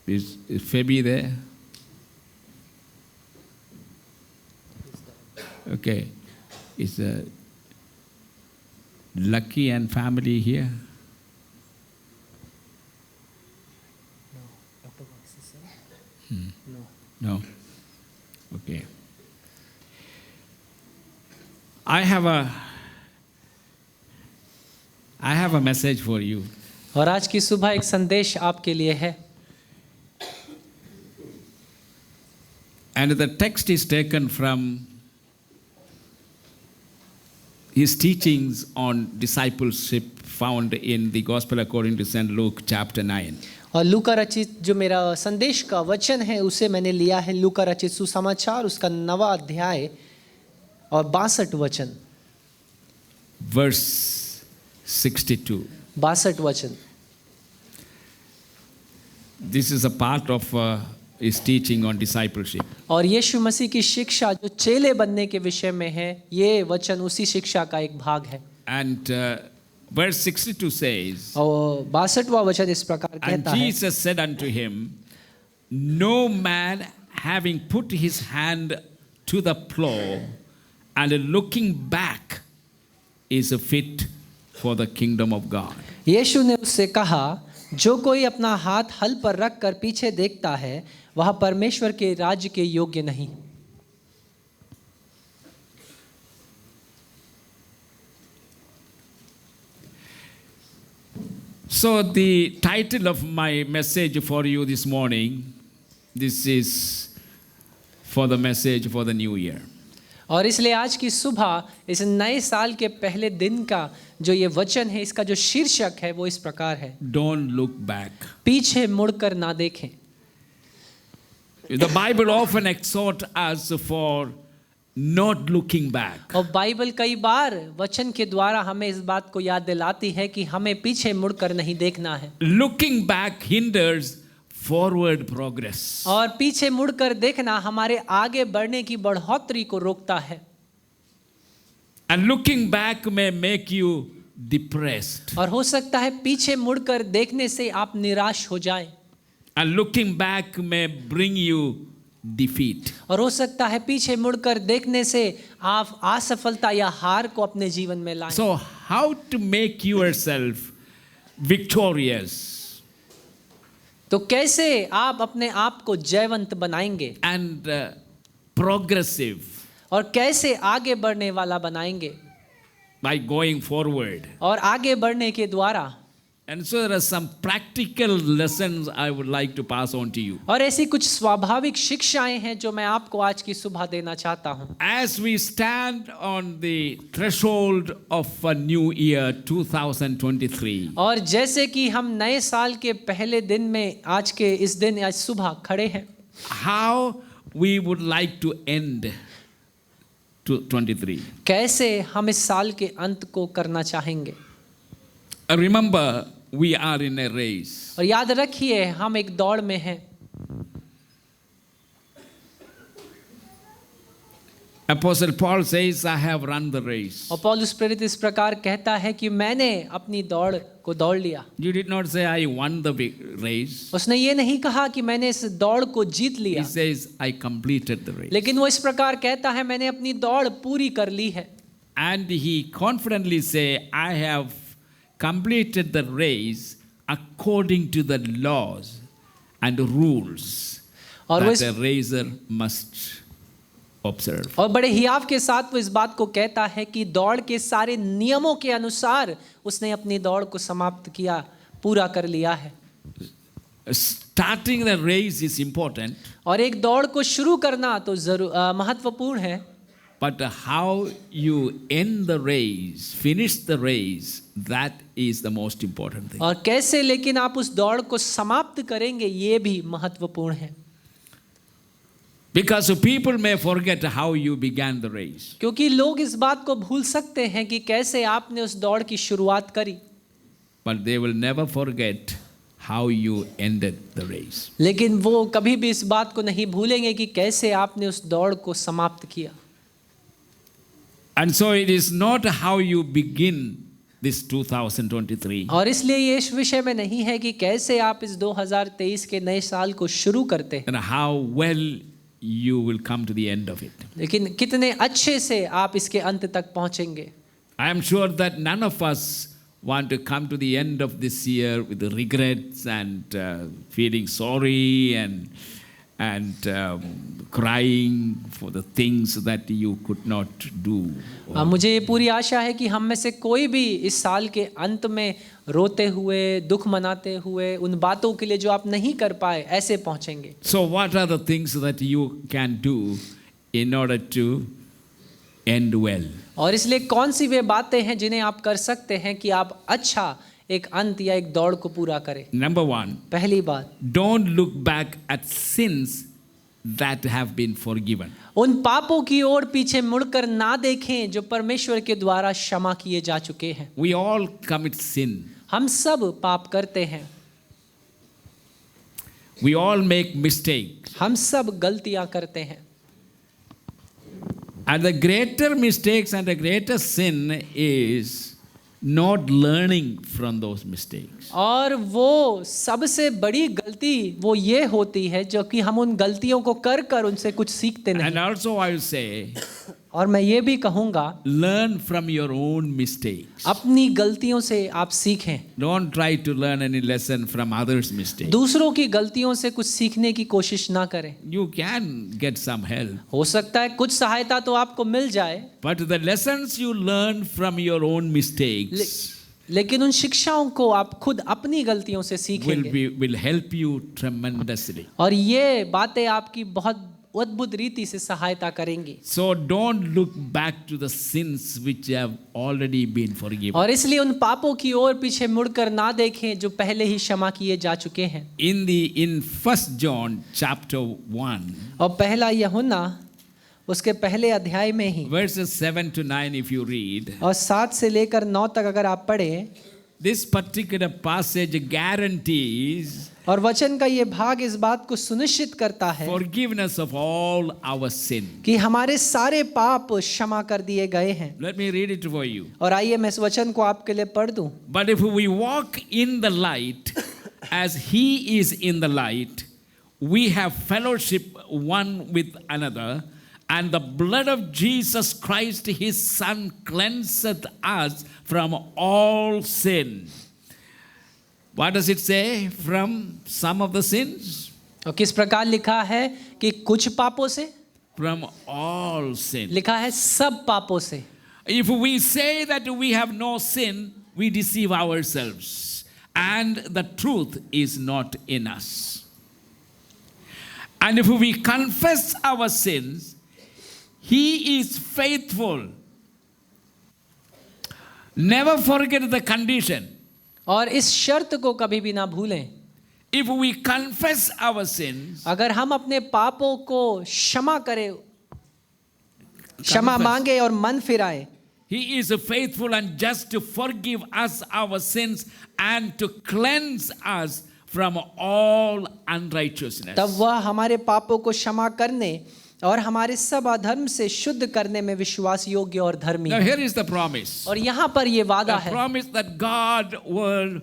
Is Fabi there? Okay. Is Lucky and family here? No. Okay. I have a message for you. और आज की सुबह एक संदेश आपके लिए है. And the text is taken from His teachings on discipleship found in the Gospel according to St. Luke chapter 9. और लूका रचित जो मेरा संदेश का वचन है उसे मैंने लिया है लूका रचित सुसमाचार उसका 9वां अध्याय और 62 वचन. Verse 62. 62 वचन. This is a part of His teaching on discipleship. और यीशु मसीह की शिक्षा जो चेले बनने के विषय में है, ये वचन उसी शिक्षा का एक भाग है. And verse 62 says, और 62वां वचन इस प्रकार And कहता है. Jesus said unto him, No man having put his hand to the plow and looking back is fit for the kingdom of God. यीशु ने उससे कहा, जो कोई अपना हाथ हल पर रख कर पीछे देखता है वह परमेश्वर के राज्य के योग्य नहीं. So the title of my message for you this morning, this is for the message for the new year. और इसलिए आज की सुबह इस नए साल के पहले दिन का जो ये वचन है, इसका जो शीर्षक है वो इस प्रकार है, Don't look back. पीछे मुड़कर ना देखें. The Bible often exhorts us for not looking back. और बाइबल कई बार वचन के द्वारा हमें इस बात को याद दिलाती है कि हमें पीछे मुड़कर नहीं देखना है. Looking back hinders forward progress. और पीछे मुड़कर देखना हमारे आगे बढ़ने की बढ़ोतरी को रोकता है. And looking back may make you depressed. और हो सकता है पीछे मुड़कर देखने से आप निराश हो जाएं. And looking back may bring you defeat. और हो सकता है पीछे मुड़कर देखने से आप असफलता या हार को अपने जीवन में लाएं. So how to make yourself victorious तो कैसे आप अपने आप को जयवंत बनाएंगे and progressive और कैसे आगे बढ़ने वाला बनाएंगे? by going forward. और आगे बढ़ने के द्वारा And so there are some practical lessons I would like to pass on to you. और ऐसी कुछ स्वाभाविक शिक्षाएं हैं जो मैं आपको आज की सुबह देना चाहता हूं। As we stand on the threshold of a new year 2023, और जैसे कि हम नए साल के पहले दिन में आज के इस दिन आज सुबह खड़े हैं, how we would like to end to 23. कैसे हम इस साल के अंत को करना चाहेंगे। Remember, we are in a race. और याद रखिए हम एक दौड़ में हैं। Apostle Paul says, I have run the race. और पौलुस प्रेरित इस प्रकार कहता है कि मैंने अपनी दौड़ को दौड़ लिया। You did not say, I won the race. उसने ये नहीं कहा कि मैंने इस दौड़ को जीत लिया, He says, I completed the race. लेकिन वो इस प्रकार कहता है मैंने अपनी दौड़ पूरी कर ली है। And he confidently say, I have completed the race according to the laws and rules और वो that a racer must observe. और बड़े हियाव के साथ वो इस बात को कहता है कि दौड़ के सारे नियमों के अनुसार उसने अपनी दौड़ को समाप्त किया, पूरा कर लिया है। Starting the race is important, और एक दौड़ को शुरू करना तो महत्वपूर्ण है, but how you end the race, finish the race, that is the most important thing. और कैसे लेकिन आप उस दौड़ को समाप्त करेंगे ये भी महत्वपूर्ण है। Because people may forget how you began the race. क्योंकि लोग इस बात को भूल सकते हैं कि कैसे आपने उस दौड़ की शुरुआत करी, But they will never forget how you ended the race. लेकिन वो कभी भी इस बात को नहीं भूलेंगे कि कैसे आपने उस दौड़ को समाप्त किया। And so it is not how you begin this 2023, और इसलिए ये इस विषय में नहीं है कि कैसे आप इस 2023 के नए साल को शुरू करते हैं, and how well you will come to the end of it. लेकिन कितने अच्छे से आप इसके अंत तक पहुंचेंगे। I am sure that none of us want to come to the end of this year with the regrets and feeling sorry and crying for the things that you could not do. मुझे ये पूरी आशा है कि हम में से कोई भी इस साल के अंत में रोते हुए, दुख मनाते हुए, उन बातों के लिए जो आप नहीं कर पाए ऐसे पहुंचेंगे। So what are the things that you can do in order to end well? और इसलिए कौन सी वे बातें हैं जिन्हें आप कर सकते हैं कि आप अच्छा एक अंत या एक दौड़ को पूरा करें। Number one, पहली बात, don't look back at sins that have been forgiven. उन पापों की ओर पीछे मुड़कर ना देखें जो परमेश्वर के द्वारा क्षमा किए जा चुके हैं। We all commit sin. हम सब पाप करते हैं, We all make mistakes. हम सब गलतियां करते हैं। And the greater mistakes and the greater sin is not learning from those mistakes. और वो सबसे बड़ी गलती वो ये होती है जो कि हम उन गलतियों को कर कर उनसे कुछ सीखते And नहीं। also I will say, और मैं ये भी कहूँगा learn from your own mistakes. अपनी गलतियों से आप सीखें, Don't try to learn any lesson from others' mistakes. दूसरों की गलतियों से कुछ सीखने की कोशिश ना करें। You can get some help, हो सकता है कुछ सहायता तो आपको मिल जाए, but the lessons you learn from your own mistakes लेकिन उन शिक्षाओं को आप खुद अपनी गलतियों से सीखेंगे will help you tremendously. और ये बातें आपकी बहुत अद्भुत रीति से सहायता करेंगी। So don't look back to the sins which have already been forgiven. और इसलिए उन पापों की ओर पीछे मुड़कर ना देखें जो पहले ही क्षमा किए जा चुके हैं। In 1 John chapter 1, और पहला यूहन्ना उसके पहले अध्याय में ही verses 7 to 9, if you read, और 7 से लेकर 9 तक अगर आप पढ़ें, this particular passage guarantees और वचन का ये भाग इस बात को सुनिश्चित करता है forgiveness of all our sin. कि हमारे सारे पाप क्षमा कर दिए गए हैं। Let me read it for you. और आइए मैं इस वचन को आपके लिए पढ़ दूं। But if we walk in the light as he is in the light, we have fellowship one with another, and the blood of Jesus Christ his son cleanseth us from all sin. What does it say? From some of the sins? और किस प्रकार लिखा है कि कुछ पापों से, From all sin. लिखा है सब पापों से। If we say that we have no sin, we deceive ourselves, and the truth is not in us. And if we confess our sins, He is faithful. Never forget the condition. और इस शर्त को कभी भी ना भूलें, If we confess our sins, अगर हम अपने पापों को क्षमा करें, क्षमा Confess. मांगे और मन फिराए, He is faithful and just to forgive us our sins and to cleanse us from all unrighteousness. तब वह हमारे पापों को क्षमा करने और हमारे सब अधर्म से शुद्ध करने में विश्वास योग्य और धर्मी Now है। here is the promise. और यहाँ पर ये वादा The है, promise that God will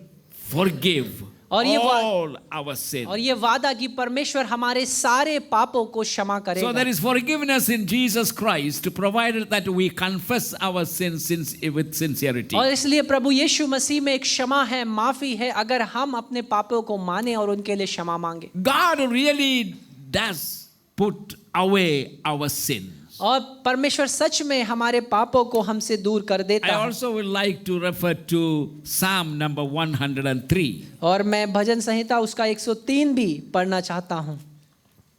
forgive और ये all our sins. और ये वादा कि परमेश्वर हमारे सारे पापों को क्षमा So करेगा। there is forgiveness in Jesus Christ, provided that we confess our sins with sincerity. और इसलिए प्रभु यीशु मसीह में एक क्षमा है, माफी है, अगर हम अपने पापों को माने और उनके लिए क्षमा मांगे। God really does put away our sins. और परमेश्वर सच में हमारे पापों को हमसे दूर कर I देता है। also would like to refer to Psalm number 103. और मैं भजन संहिता उसका 103 भी पढ़ना चाहता हूँ।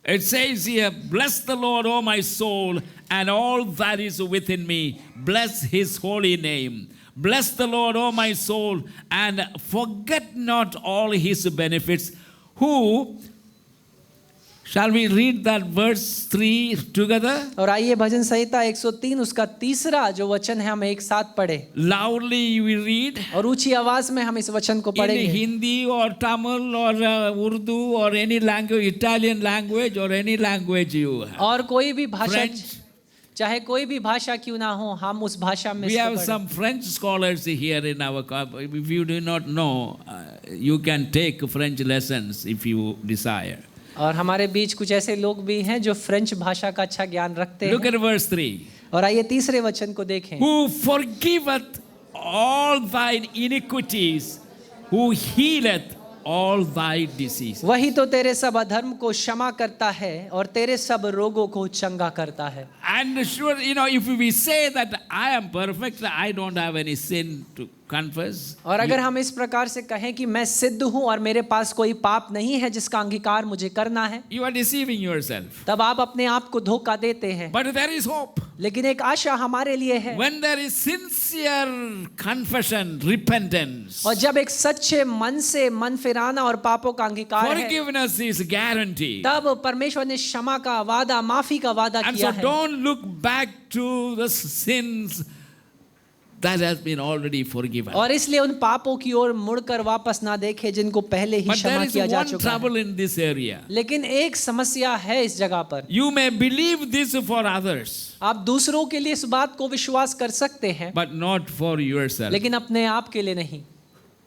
It says here, bless the Lord, O my soul, and all that is within me. Bless His holy name. Bless the Lord, O my soul, and forget not all His benefits. Who, shall we read that verse 3 together? और आइए भजन संहिता 103 उसका तीसरा जो वचन है हम एक साथ पढ़े Loudly we read. और ऊंची आवाज में हम इस वचन को In पढ़ेंगे। Hindi or Tamil or Urdu or any language, Italian language or any language you have. और कोई भी भाषा, French. चाहे कोई भी भाषा क्यों ना हो, हम उस भाषा में We इसको have पढ़ें। some French scholars here in our club. If you do not know, you can take French lessons if you desire. और हमारे बीच कुछ ऐसे लोग भी हैं जो फ्रेंच भाषा का अच्छा ज्ञान रखते Look हैं। at verse 3. और आइए तीसरे वचन को देखें। Who forgiveth all thine iniquities, who healeth all thy diseases. वही तो तेरे सब अधर्म को क्षमा करता है और तेरे सब रोगों को चंगा करता है। And sure, if we say that I am perfect, I don't have any sin to confess. और अगर हम इस प्रकार से कहें कि मैं सिद्ध हूं और मेरे पास कोई पाप नहीं है जिसका अंगीकार मुझे करना है, You are deceiving yourself. तब आप अपने आप को धोखा देते हैं। But there is hope. लेकिन एक आशा हमारे लिए है। When there is sincere confession, repentance, और जब एक सच्चे मन से मन फिराना और पापों का अंगीकार है, forgiveness is guaranteed. तब परमेश्वर ने क्षमा का वादा, माफी का वादा And किया so है। don't look back to the sins that has been already forgiven. और इसलिए उन पापों की ओर मुड़कर वापस ना देखे जिनको पहले ही But क्षमा there is किया जा one चुका है। trouble in this area. लेकिन एक समस्या है इस जगह पर। You may believe this for others, आप दूसरों के लिए इस बात को विश्वास कर सकते हैं, but not for yourself. लेकिन अपने आप के लिए नहीं।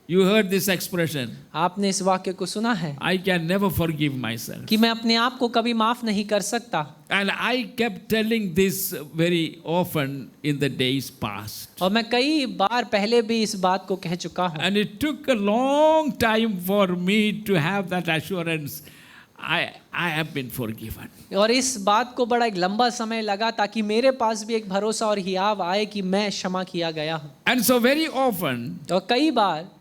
You heard this expression, आपने इस वाक्य को सुना है I can never forgive myself. कि मैं अपने आप को कभी माफ नहीं कर सकता। And I kept telling this very often in the days past. और मैं कई बार पहले भी इस बात को कह चुका हूँ। And it took a long time for me to have that assurance. I have been forgiven. और इस बात को बड़ा एक लंबा समय लगा ताकि मेरे पास भी एक भरोसा और हियाव आए कि मैं क्षमा किया गया हूँ। And so very often, और कई बार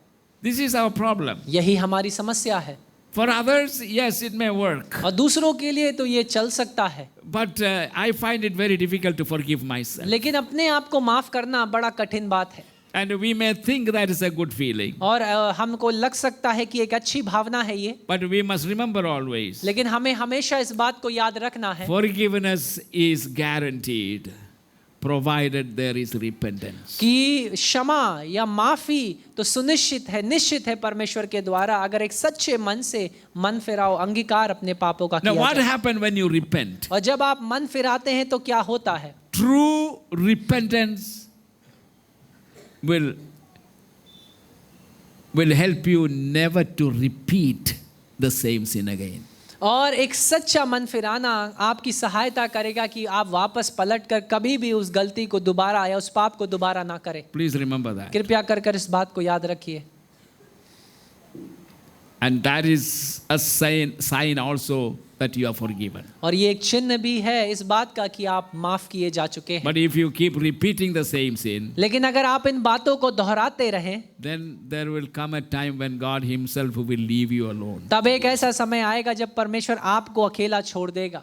this is our problem. यही हमारी समस्या है। For others, yes, it may work. और दूसरों के लिए तो ये चल सकता है, But I find it very difficult to forgive myself. लेकिन अपने आप को माफ करना बड़ा कठिन बात है। And we may think that is a good feeling. और हमको लग सकता है कि एक अच्छी भावना है ये, But we must remember always, लेकिन हमें हमेशा इस बात को याद रखना है forgiveness is guaranteed, provided there is repentance. कि क्षमा या माफी तो सुनिश्चित है, निश्चित है परमेश्वर के द्वारा, अगर एक सच्चे मन से मन फिराओ, अंगीकार अपने पापों का Now, किया what जाए। happens when you repent? और जब आप मन फिराते हैं तो क्या होता है? True repentance will help you never to repeat the same sin again. और एक सच्चा मन फिराना आपकी सहायता करेगा कि आप वापस पलटकर कभी भी उस गलती को दोबारा या उस पाप को दोबारा ना करें। Please remember that. कृपया कर इस बात को याद रखिए। And that is a sign also that you are forgiven. और ये एक चिन्ह भी है इस बात का कि आप माफ किए जा चुके हैं। But if you keep repeating the same sin, लेकिन अगर आप इन बातों को दोहराते रहें, then there will come a time when God Himself will leave you alone. तब एक ऐसा समय आएगा जब परमेश्वर आपको अकेला छोड़ देगा।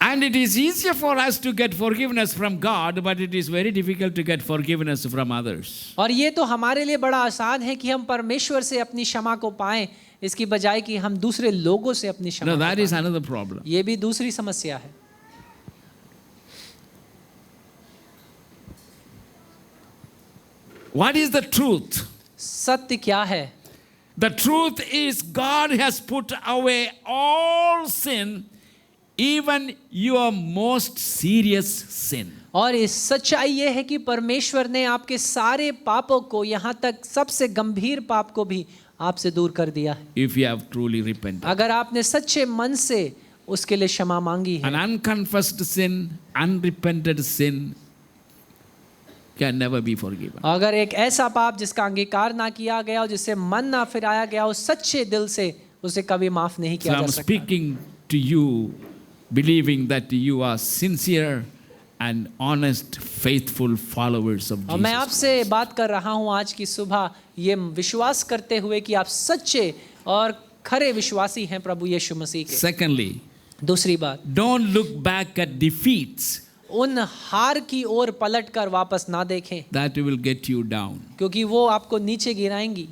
And it is easier for us to get forgiveness from God, but it is very difficult to get forgiveness from others. और ये तो हमारे लिए बड़ा आसान है कि हम परमेश्वर से अपनी क्षमा को पाएं, इसकी बजाय कि हम दूसरे लोगों से अपनी क्षमा No, को that is पाएं। another problem. ये भी दूसरी समस्या है। What is the truth? सत्य क्या है? The truth is God has put away all sin, even your most serious sin. और इस सच्चाई ये है कि परमेश्वर ने आपके सारे पापों को, यहाँ तक सबसे गंभीर पाप को भी आपसे दूर कर दिया है, If you have truly repented. अगर आपने सच्चे मन से उसके लिए क्षमा मांगी है। An unconfessed sin, unrepented sin can never be forgiven. अगर एक ऐसा पाप जिसका अंगीकार ना किया गया और जिससे मन ना फिराया गया हो सच्चे दिल से, उसे कभी माफ नहीं So किया जा I'm सकता। speaking to you, believing that you are sincere and honest, faithful followers of और मैं Jesus. आपसे बात कर रहा हूँ आज की सुबह ये विश्वास करते हुए कि आप सच्चे और खरे विश्वासी हैं प्रभु यीशु मसीह के। Secondly, दूसरी बात, don't look back at defeats. उन हार की ओर पलट कर वापस ना देखें, That will get you down. क्योंकि वो आपको नीचे गिराएंगी।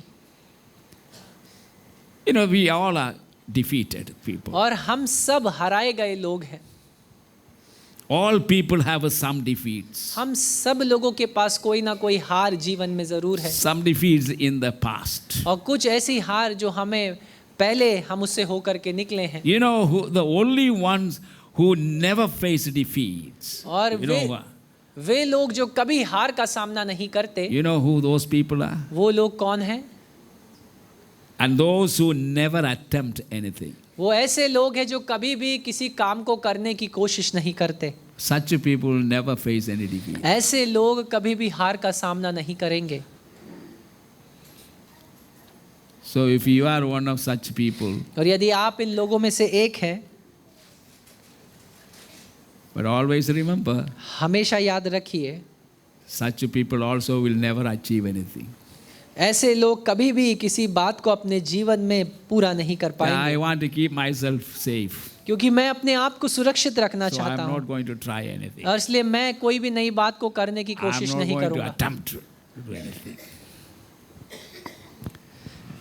You know, we all are defeated people. और हम सब हराए गए लोग हैं। All people have some defeats. हम सब लोगों के पास कोई ना कोई हार जीवन में जरूर है, Some defeats in the past. और कुछ ऐसी हार जो हमें पहले हम उससे होकर के निकले हैं। You know, the only ones who never face defeats. और You know, वे लोग जो कभी हार का सामना नहीं करते, you know who those people are? वो लोग कौन हैं? And those who never attempt anything. वो ऐसे लोग हैं जो कभी भी किसी काम को करने की कोशिश नहीं करते। Such people never face any defeat. ऐसे लोग कभी भी हार का सामना नहीं करेंगे। So if you are one of such people, और यदि आप इन लोगों में से एक हैं, but always remember, हमेशा याद रखिए, such people also will never achieve anything. ऐसे लोग कभी भी किसी बात को अपने जीवन में पूरा नहीं कर I पाएंगे, want to keep myself safe. क्योंकि मैं अपने आप को सुरक्षित रखना So चाहता I'm हूँ, not going to try anything. और इसलिए मैं कोई भी नई बात को करने की I'm कोशिश not नहीं going to करूँगा। attempt to do anything.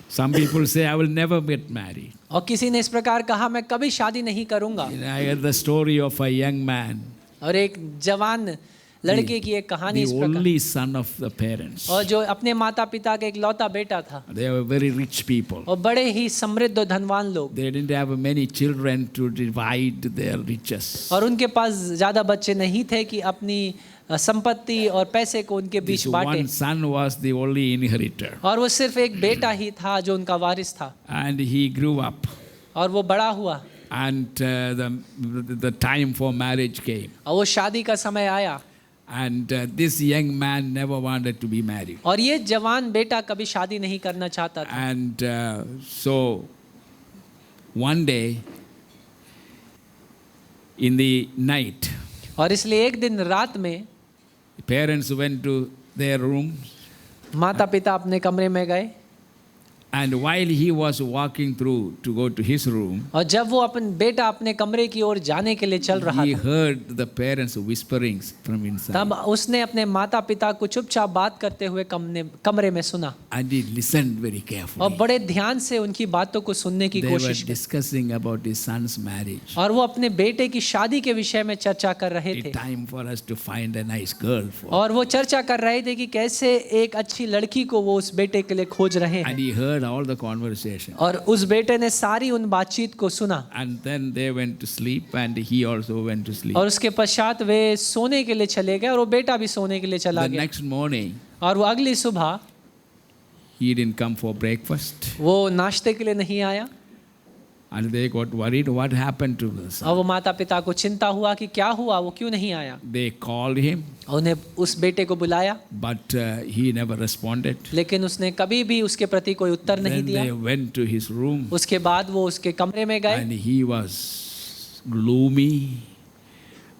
Some people say, I will never get married. और किसी ने इस प्रकार कहा, मैं कभी शादी नहीं करूँगा। You know, I heard the story of a young man, और एक जवान लड़के की एक कहानी the इस प्रकार, only son of the parents. और जो अपने माता पिता का एक लौता बेटा था, They were very rich people. और बड़े ही समृद्ध और धनवान लोग, They didn't have many children to divide their riches. और उनके पास ज्यादा बच्चे नहीं थे कि अपनी संपत्ति और पैसे को उनके बीच This बांटे, one son was the only inheritor. और वो सिर्फ एक बेटा ही था जो उनका वारिस था। And he grew up. और वो बड़ा हुआ, And the time for marriage came. और वो शादी का समय आया, And this young man never wanted to be married. और ये जवान बेटा कभी शादी नहीं करना चाहता था। And so one day in the night, और इसलिए एक दिन रात में parents went to their room, माता पिता अपने कमरे में गए, and while he was walking through to go to his room, और जब वो अपन बेटा अपने कमरे की ओर जाने के लिए चल रहा he था, heard the parents whisperings from inside. तब उसने अपने माता पिता को चुपचाप बात करते हुए कमरे में सुना, And he listened very और carefully. बड़े ध्यान से उनकी बातों को सुनने की They were कोशिश की, discussing about his son's marriage. और वो अपने बेटे की शादी के विषय में चर्चा कर रहे It's थे, time for us to find a nice girl for. और वो चर्चा कर रहे थे कि कैसे एक अच्छी लड़की को वो उस बेटे के लिए खोज रहे And हैं, he heard all the conversation. और उस बेटे ने सारी उन बातचीत को सुना, And then they went to sleep, and he also went to sleep. और उसके पश्चात वे सोने के लिए चले गए, और वो बेटा भी सोने के लिए चला The गया, next morning, और वो अगली सुबह he didn't come for breakfast. वो नाश्ते के लिए नहीं आया, And they got worried, what happened to the son? और वो माता पिता को चिंता हुआ कि क्या हुआ, वो क्यों नहीं आया। They called him, उन्हें उस बेटे को बुलाया, but he never responded. लेकिन उसने कभी भी उसके प्रति कोई उत्तर नहीं Then दिया। they went to his room, उसके बाद वो उसके कमरे में गए and he was gloomy,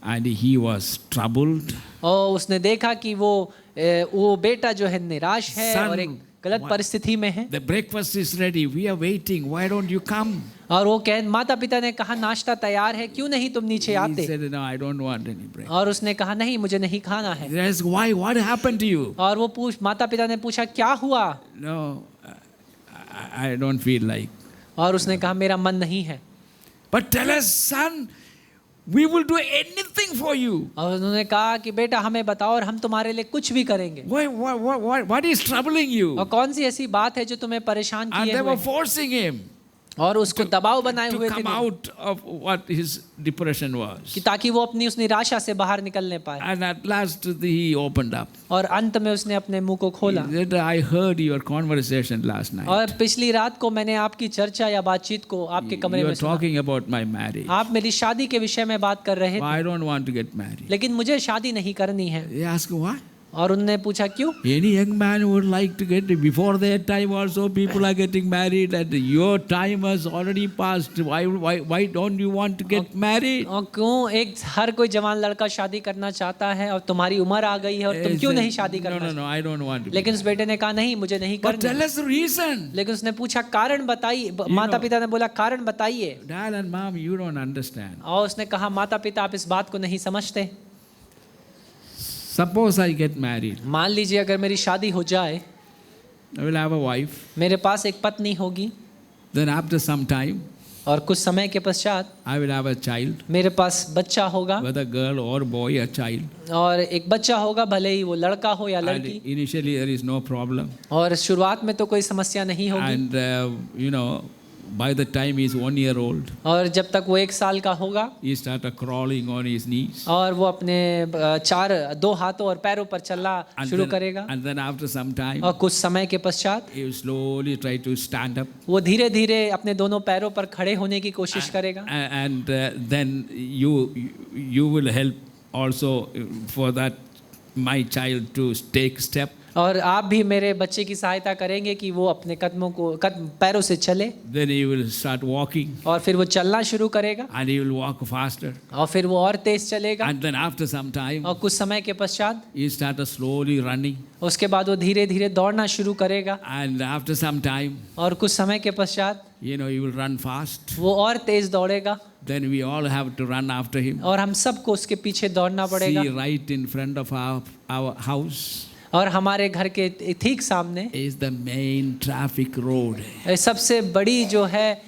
and he was troubled. और उसने देखा कि वो बेटा जो है निराश है Son, और एक गलत what- परिस्थिति में है। The breakfast is ready. We are waiting. Why don't you come? और वो माता पिता ने कहा नाश्ता तैयार है, क्यों नहीं तुम नीचे He आते। said, no, I don't want any breakfast. और उसने कहा नहीं, मुझे नहीं खाना है। They asked, why? What happened to you? और वो माता पिता ने पूछा क्या हुआ, No, I don't feel like. और उसने कहा मेरा मन नहीं है। But tell us, son, we will do anything for you. और उन्होंने कहा कि बेटा हमें बताओ और हम तुम्हारे लिए कुछ भी करेंगे। What is troubling you? और कौन सी ऐसी बात है जो तुम्हें परेशान And किए they हुए were है? forcing him और उसको दबाव बनाए to हुए come थे out of what his depression was. कि ताकि वो अपनी उस निराशा से बाहर निकलने पाए। And at last he opened up. और अंत में उसने अपने मुंह को खोला। He said, I heard your conversation last night. और पिछली रात को मैंने आपकी चर्चा या बातचीत को आपके कमरे You में were सुना। talking about my marriage. आप मेरी शादी के विषय में बात कर रहे थे, I don't want to get married. लेकिन मुझे शादी नहीं करनी है। They asked, why? और उन्होंने पूछा क्यों? Any young man would like to get, before their time also people are getting married, and your time has already passed. Why don't you want to get married? और क्यों हर कोई जवान लड़का शादी करना चाहता है और तुम्हारी उम्र आ गई है और तुम He क्यों said, नहीं शादी करना No, I don't want to. लेकिन उस बेटे ने कहा नहीं, मुझे नहीं But tell करनी। us the reason. लेकिन उसने पूछा कारण बताइए। माता पिता ने बोला कारण बताइए। Dad and mom, you don't understand. और उसने कहा माता पिता आप इस बात को नहीं समझते। Suppose I get married. मान लीजिए अगर मेरी शादी हो जाए, I will have a wife. मेरे पास एक पत्नी होगी, Then after some time, और कुछ समय के पश्चात I will have a child. मेरे पास बच्चा होगा, Whether girl or boy, a child. और एक बच्चा होगा, भले ही वो लड़का हो या And लड़की। initially there is no problem. और शुरुआत में तो कोई समस्या नहीं होगी, And by the time he is 1 year old, और जब तक वो 1 साल का होगा he started crawling on his knees. और वो अपने 2 हाथों और पैरों पर चलना शुरू करेगा, And then after some time, और कुछ समय के पश्चात he will slowly try to stand up. वो धीरे धीरे अपने दोनों पैरों पर खड़े होने की कोशिश करेगा। And then you will help also for that my child to take step. और आप भी मेरे बच्चे की सहायता करेंगे कि वो अपने पैरों से चले, Then he will start walking, और फिर वो चलना शुरू करेगा, and he will walk faster. और फिर वो और तेज चलेगा, And then after some time, और कुछ समय के पश्चात he started slowly running. उसके बाद वो धीरे धीरे दौड़ना शुरू करेगा, And after some time, और कुछ समय के पश्चात he will run fast. वो और तेज दौड़ेगा, Then we all have to run after him. और हम सबको उसके पीछे दौड़ना पड़ेगा। See, right in front of our house और हमारे घर के ठीक सामने is the main traffic road. सबसे बड़ी जो है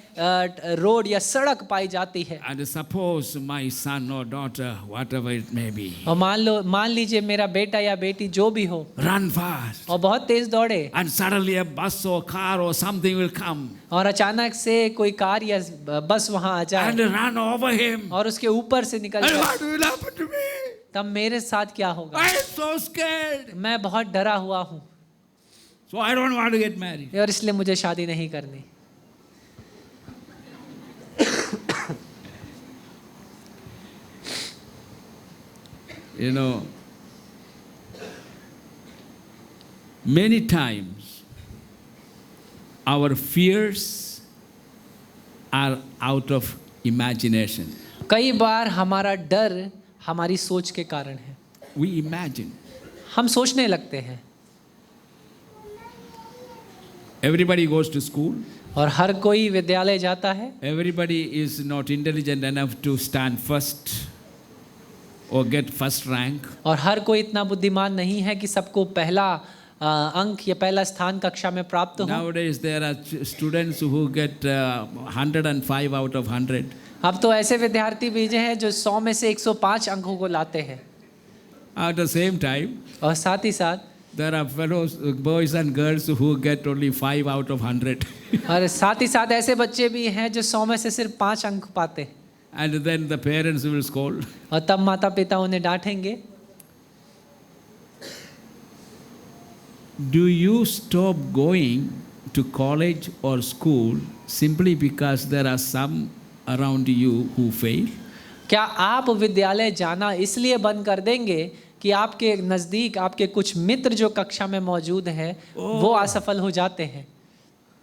रोड या सड़क पाई जाती है। And suppose my son or daughter, whatever it may be, और मान लीजिए मेरा बेटा या बेटी जो भी हो, run fast. और बहुत तेज दौड़े, And suddenly a bus or car or something will come और अचानक से कोई कार या बस वहां आ and जाए run over him. और उसके ऊपर से निकल And जाए, what will happen to me? तब मेरे साथ क्या होगा? I am so scared. मैं बहुत डरा हुआ हूँ, So I don't want to get married. और इसलिए मुझे शादी नहीं करनी। Many times our fears are out of imagination. कई बार हमारा डर हमारी सोच के कारण है। We imagine. हम सोचने लगते हैं। Everybody goes to school. और हर कोई विद्यालय जाता है। Everybody is not intelligent enough to stand first or get first rank. और हर कोई इतना बुद्धिमान नहीं है कि सबको पहला अंक या पहला स्थान कक्षा में प्राप्त हो। Nowadays there are students who get 105 out of 100. अब तो ऐसे विद्यार्थी भेजे हैं जो 100 में से 105 अंकों को लाते हैं। At the same time, और साथ ही साथ there are fellows, boys and girls who get only 5 out of 100. और साथ ही साथ ऐसे बच्चे भी हैं जो 100 में से सिर्फ 5 अंक पाते हैं। And then the parents will scold. और तब माता पिता उन्हें डांटेंगे। Do you stop going to college or school simply because there are some around you who fail? क्या आप विद्यालय जाना इसलिए बंद कर देंगे कि आपके नज़दीक आपके कुछ मित्र जो कक्षा में मौजूद हैं वो असफल हो जाते हैं?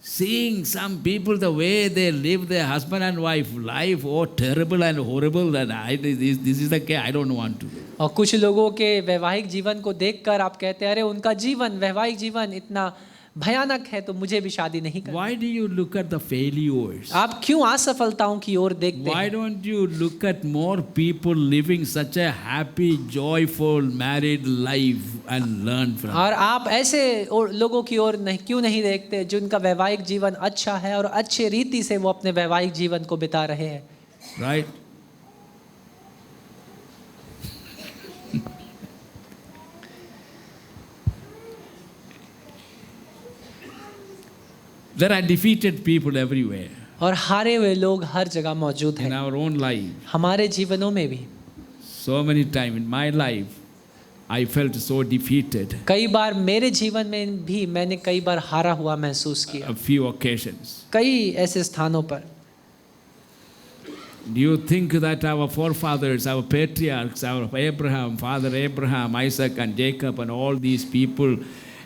Seeing some people, the way they live their husband and wife life, oh terrible and horrible, that this is the case, I don't want to. और कुछ लोगों के वैवाहिक जीवन को देखकर आप कहते हैं अरे उनका जीवन वैवाहिक जीवन इतना भयानक है तो मुझे भी शादी नहीं करनी। Why do you look at the failures? आप क्यों असफलताओं की ओर देखते Why हैं? don't you look at more people living such a happy, joyful, married life and learn from? और आप ऐसे लोगों की ओर नहीं क्यों नहीं देखते जिनका वैवाहिक जीवन अच्छा है और अच्छे रीति से वो अपने वैवाहिक जीवन को बिता रहे हैं? Right? There are defeated people everywhere और हारे हुए लोग हर जगह मौजूद in हैं our own life. हमारे जीवनों में भी। So many times in my life, I felt so defeated. कई बार मेरे जीवन में भी मैंने कई बार हारा हुआ महसूस किया, A few occasions. कई ऐसे स्थानों पर। Do you think that our forefathers, our patriarchs, our Abraham, Father Abraham, Isaac and Jacob and all these people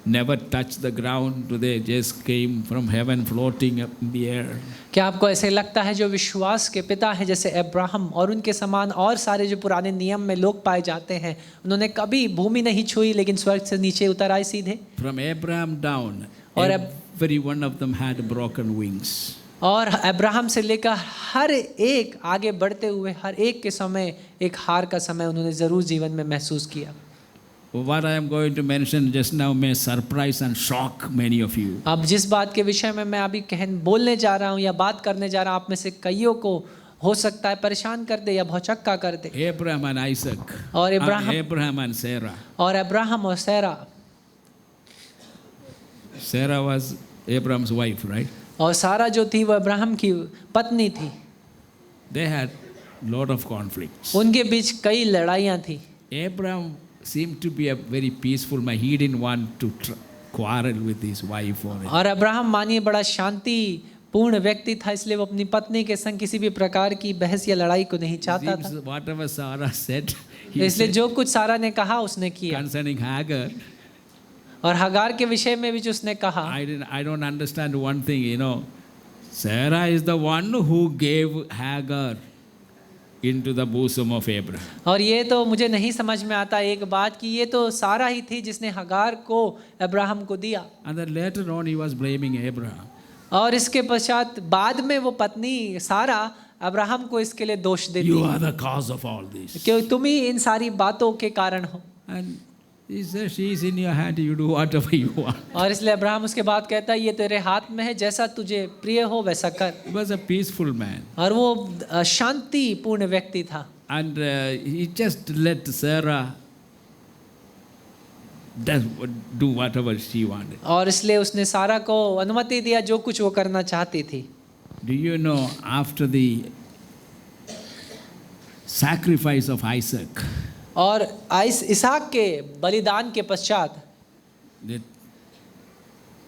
never touched the ground? They just came from heaven floating up in the air. क्या आपको ऐसे लगता है जो विश्वास के पिता हैं जैसे अब्राहम और उनके समान और सारे जो पुराने नियम में लोग पाए जाते हैं उन्होंने कभी भूमि नहीं छुई लेकिन स्वर्ग से नीचे उतर आए सीधे? From Abraham down, और every one of them had broken wings. और अब्राहम से लेकर हर एक आगे बढ़ते हुए हर एक के समय एक हार का समय उन्होंने ज़रूर जीवन में महसूस किया। What I am going to mention just now may surprise and shock many of you. अब जिस बात के विषय में मैं अभी बोलने जा रहा हूँ या बात करने जा रहा हूँ आप में से कईयों को हो सकता है परेशान कर दे या भौचक्का कर दे। Abraham and Isaac. और Abraham and Sarah. और अब्राहम और सैरा। Sarah was Abraham's wife, right? और सारा जो थी वो अब्राहम की पत्नी थी। They had lot of conflicts. उनके बीच कई लड़ाइयाँ थी। Abraham seemed to be a very peaceful man. He didn't want to quarrel with his wife or anything. और अब्राहम मानिए बड़ा शांति पूर्ण व्यक्ति था इसलिए वो अपनी पत्नी के संग किसी भी प्रकार की बहस या लड़ाई को नहीं चाहता था। Whatever Sarah said, he इसलिए said जो कुछ सारा ने कहा उसने किया। concerning Hagar. और हगार के विषय में भी जो उसने कहा I don't understand one thing, you know. Sarah is the one who gave Hagar into the bosom of Abraham. और ये तो मुझे नहीं समझ में आता एक बात कि ये तो सारा ही थी जिसने हगार को अब्राहम को दिया। And then later on he was blaming Abraham. और इसके पश्चात बाद में वो पत्नी सारा अब्राहम को इसके लिए दोष देती You are the cause of all this. क्यों तुम ही इन सारी बातों के कारण हो। And he says, she is in your hand, you do whatever you want. और इसलिए अब्राहम उसके बाद कहता है ये तेरे हाथ में है जैसा तुझे प्रिय हो वैसा कर। He was a peaceful man. और वो शांति पूर्ण व्यक्ति था। And he just let Sarah do whatever she wanted. और इसलिए उसने सारा को अनुमति दिया जो कुछ वो करना चाहती थी। Do you know, after the sacrifice of Isaac, और इसहाक के बलिदान के पश्चात that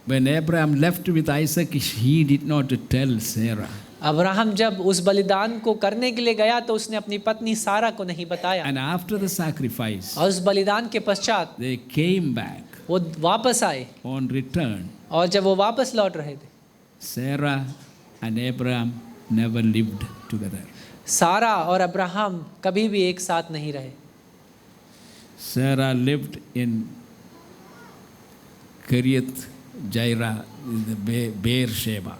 when Abraham left with Isaac, he did not tell Sarah. Abraham जब उस बलिदान को करने के लिए गया तो उसने अपनी पत्नी सारा को नहीं बताया। And after the sacrifice, और उस बलिदान के पश्चात they came back वो वापस आए on return. और जब वो वापस लौट रहे थे Sarah and Abraham never lived together. सारा और अब्राहम कभी भी एक साथ नहीं रहे। Sarah lived in Kiriath Jairah, Beersheba.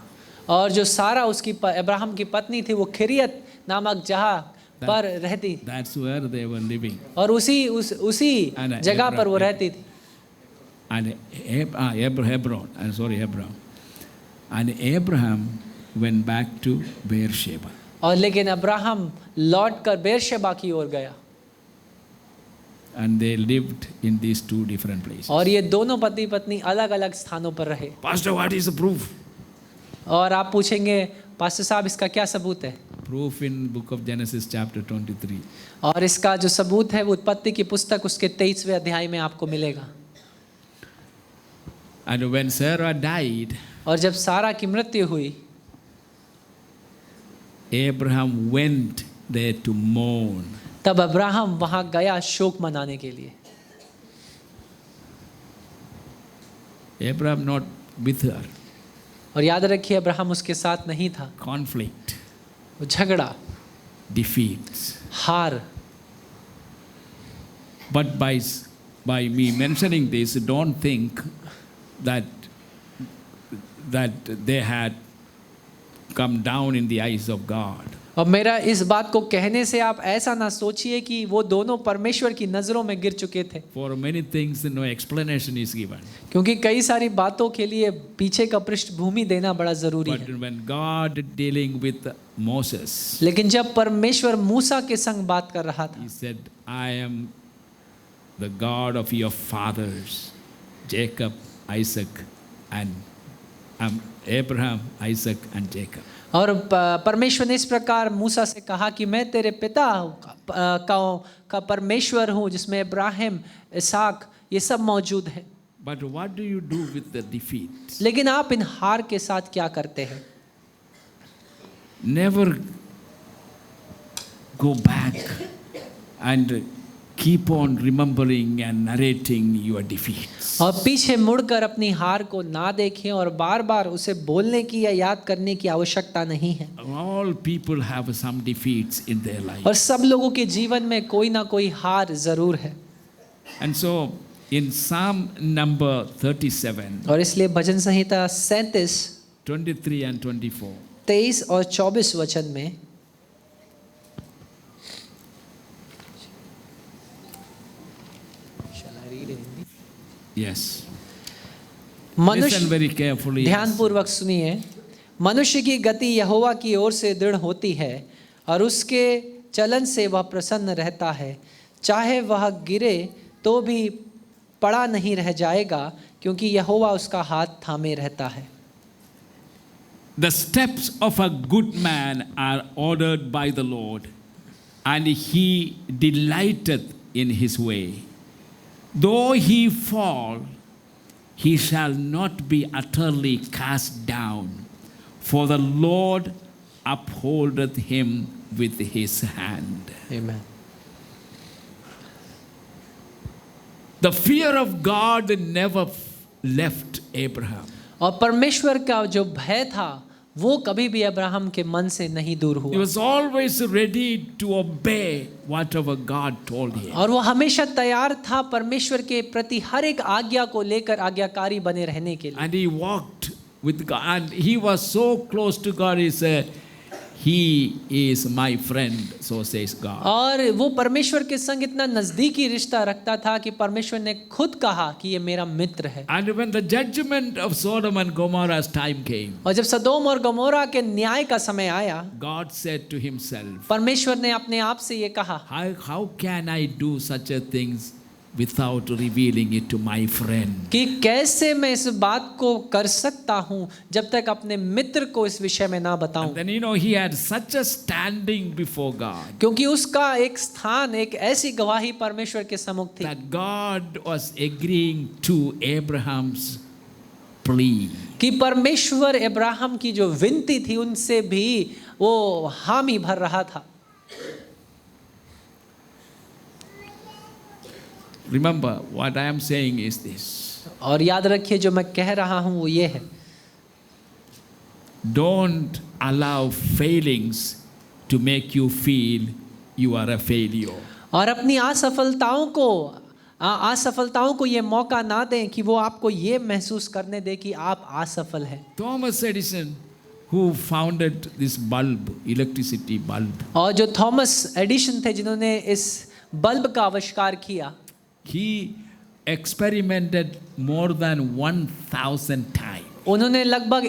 और जो सारा उसकी अब्राहम की पत्नी थी वो खिरियत नामक जगह पर रहती। That's where they were living. और उसी जगह पर वो रहती थी। And Hebron, Abraham. And Abraham went back to Beersheba. और लेकिन अब्राहम लौट कर बेरशेबा की ओर गया। And they lived in these two different places. और ये दोनों पति पत्नी अलग अलग स्थानों पर रहे। Pastor, what is the proof? और आप पूछेंगे पास्टर साहब इसका क्या सबूत है? Proof in book of Genesis chapter 23. और इसका जो सबूत है वो उत्पत्ति की पुस्तक उसके 23वें अध्याय में आपको मिलेगा। And when Sarah died, और जब सारा की मृत्यु हुई, Abraham went there to mourn. तब अब्राहम वहां गया शोक मनाने के लिए। Abraham not with her. और याद रखिए अब्राहम उसके साथ नहीं था। Conflict, वो झगड़ा, defeats. हार। But by me mentioning this, don't think that they had come down in the eyes of God. और मेरा इस बात को कहने से आप ऐसा ना सोचिए कि वो दोनों परमेश्वर की नजरों में गिर चुके थे, For many things, no explanation is given. क्योंकि कई सारी बातों के लिए पीछे का पृष्ठभूमि देना बड़ा जरूरी But है। when God dealing with Moses, लेकिन जब परमेश्वर मूसा के संग बात कर रहा था, He said, I am the God of your fathers, Jacob, Isaac, and Abraham, Isaac, and Jacob. और परमेश्वर ने इस प्रकार मूसा से कहा कि मैं तेरे पिता का परमेश्वर हूँ, जिसमें इब्राहिम, इसहाक ये सब मौजूद है। But what do you do with the defeat? लेकिन आप इन हार के साथ क्या करते हैं? Never go back and keep on remembering and narrating your defeats. और पीछे मुड़कर अपनी हार को ना देखें और बार बार उसे बोलने की या याद करने की आवश्यकता नहीं है। All people have some defeats in their life. और सब लोगों के जीवन में कोई ना कोई हार जरूर है। And so in Psalm number 37, और इसलिए भजन संहिता 37, 23 and 24. 23 और 24 वचन में Yes. Listen मनुष्य, very carefully. ध्यानपूर्वक सुनिए, मनुष्य की गति यहोवा की ओर से दृढ़ होती है और उसके चलन से वह प्रसन्न रहता है। चाहे वह गिरे तो भी पड़ा नहीं रह जाएगा, क्योंकि यहोवा उसका हाथ थामे रहता है। The steps of a good man are ordered by the Lord, and he delighteth in his way. Though he fall, he shall not be utterly cast down, for the Lord upholdeth him with his hand. Amen. The fear of God never left Abraham. और परमेश्वर का जो भय था वो कभी भी Abraham के मन से नहीं दूर He हुआ, was always ready to obey whatever God told him. और वो हमेशा तैयार था परमेश्वर के प्रति हर एक आज्ञा को लेकर आज्ञाकारी बने रहने के लिए। And he walked with God, and he was so close to God. He said, He is my friend, so says God. और वो परमेश्वर के संग इतना नजदीकी रिश्ता रखता था कि परमेश्वर ने खुद कहा कि ये मेरा मित्र है। And when the judgment of Sodom and Gomorrah's time came, और जब सदोम और गमोरा के न्याय का समय आया, God said to himself, परमेश्वर ने अपने आप से ये कहा, How can I do such a things without revealing it to my friend? कि कैसे मैं इस बात को कर सकता हूँ जब तक अपने मित्र को इस विषय में ना बताऊं। And then he had such a standing before God क्योंकि उसका एक स्थान, एक ऐसी गवाही परमेश्वर के सम्मुख थी that God was agreeing to Abraham's plea. कि परमेश्वर इब्राहिम की जो विनती थी उनसे भी वो हामी भर रहा था। Remember, what I am saying is this. और याद रखिए जो मैं कह रहा हूँ वो ये है, Don't allow failings to make you feel you are a failure. और अपनी असफलताओं को ये मौका ना दें कि वो आपको ये महसूस करने दे कि आप असफल हैं। Thomas Edison, who founded this bulb, electricity bulb, और जो थॉमस एडिसन थे जिन्होंने इस बल्ब का आविष्कार किया, he experimented more than 1,000 times. उन्होंने लगभग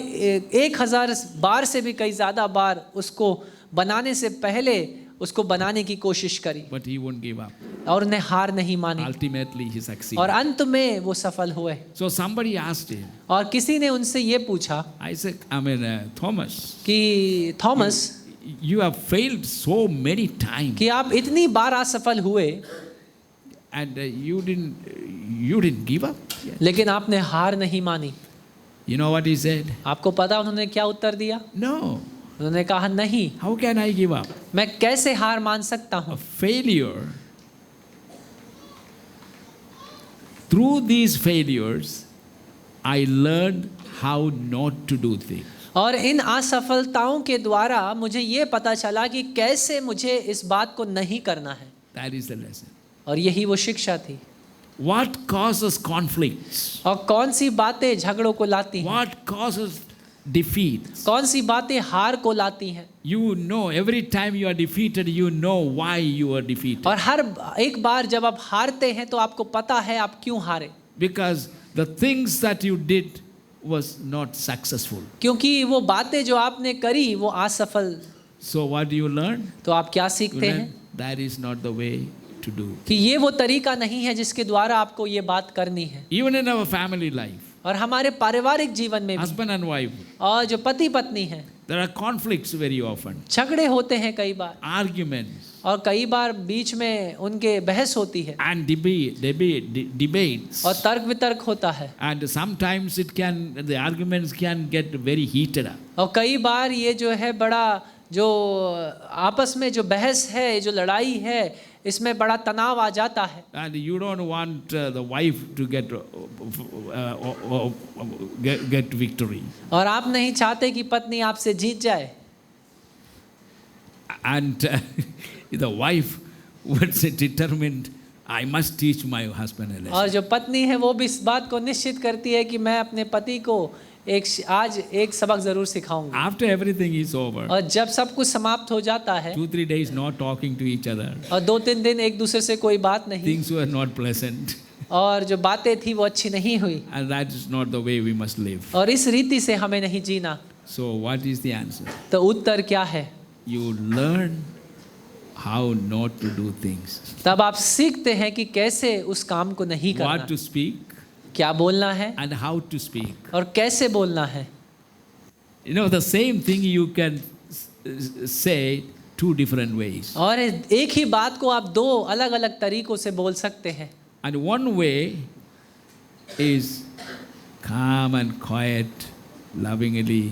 1000 बार से भी कई ज़्यादा बार उसको बनाने से पहले उसको बनाने की कोशिश करी, But he won't give up. और उन्हें हार नहीं मानी, Ultimately, he और succeeded. अंत में वो सफल हुए। So somebody asked him, और किसी ने उनसे ये पूछा Thomas, कि Thomas, you have failed so many times, कि आप इतनी बार असफल हुए and you didn't give up. लेकिन आपने हार नहीं मानी। You know what he said? आपको पता उन्होंने क्या उत्तर दिया? No. उन्होंने कहा नहीं, How can I give up? मैं कैसे हार मान सकता A हूँ? failure. Through these failures, I learned how not to do things. और इन असफलताओं के द्वारा मुझे ये पता चला कि कैसे मुझे इस बात को नहीं करना है, That is the lesson. और यही वो शिक्षा थी। What causes conflicts? और कौन सी बातें झगड़ों को लाती हैं? What causes defeats? कौन सी बातें हार को लाती हैं? You know, every time you are defeated, you know why you are defeated. और हर एक बार जब आप हारते हैं तो आपको पता है आप क्यों हारे, Because the things that you did was not successful. क्योंकि वो बातें जो आपने करी वो असफल। So what do you learn? तो आप क्या You सीखते हैं? learn that is not the way to do. कि ये वो तरीका नहीं है जिसके द्वारा आपको ये बात करनी है। Even in our family life, और हमारे पारिवारिक जीवन में भी, husband and wife, और जो पति पत्नी है, there are conflicts very often, झगड़े होते हैं कई बार, arguments और कई बार बीच में उनके बहस होती है and debates. और तर्क वितर्क होता है, And sometimes the arguments can get very heated up. और कई बार ये जो है बड़ा जो आपस में जो बहस है, जो लड़ाई है, इसमें बड़ा तनाव आ जाता है। And you don't want the wife to get victory. और आप नहीं चाहते कि पत्नी आपसे जीत जाए। And the wife was determined, I must teach my husband a lesson. और जो पत्नी है वो भी इस बात को निश्चित करती है कि मैं अपने पति को आज एक सबक जरूर सिखाऊंगी। After everything is over, और जब सब कुछ समाप्त हो जाता है 2-3 days not talking to each other, और 2-3 दिन एक दूसरे से कोई बात नहीं, things were not pleasant. और जो बातें थी वो अच्छी नहीं हुई, And that is not the way we must live. और इस रीति से हमें नहीं जीना। So what is the answer? तो उत्तर क्या है? You learn how not to do things. तब आप सीखते हैं कि कैसे उस काम को नहीं करना, What to speak क्या बोलना है and how to speak. और कैसे बोलना है। You know, the same thing you can say 2 different ways. और एक ही बात को आप 2 अलग अलग तरीकों से बोल सकते हैं। And one way is calm and quiet, lovingly,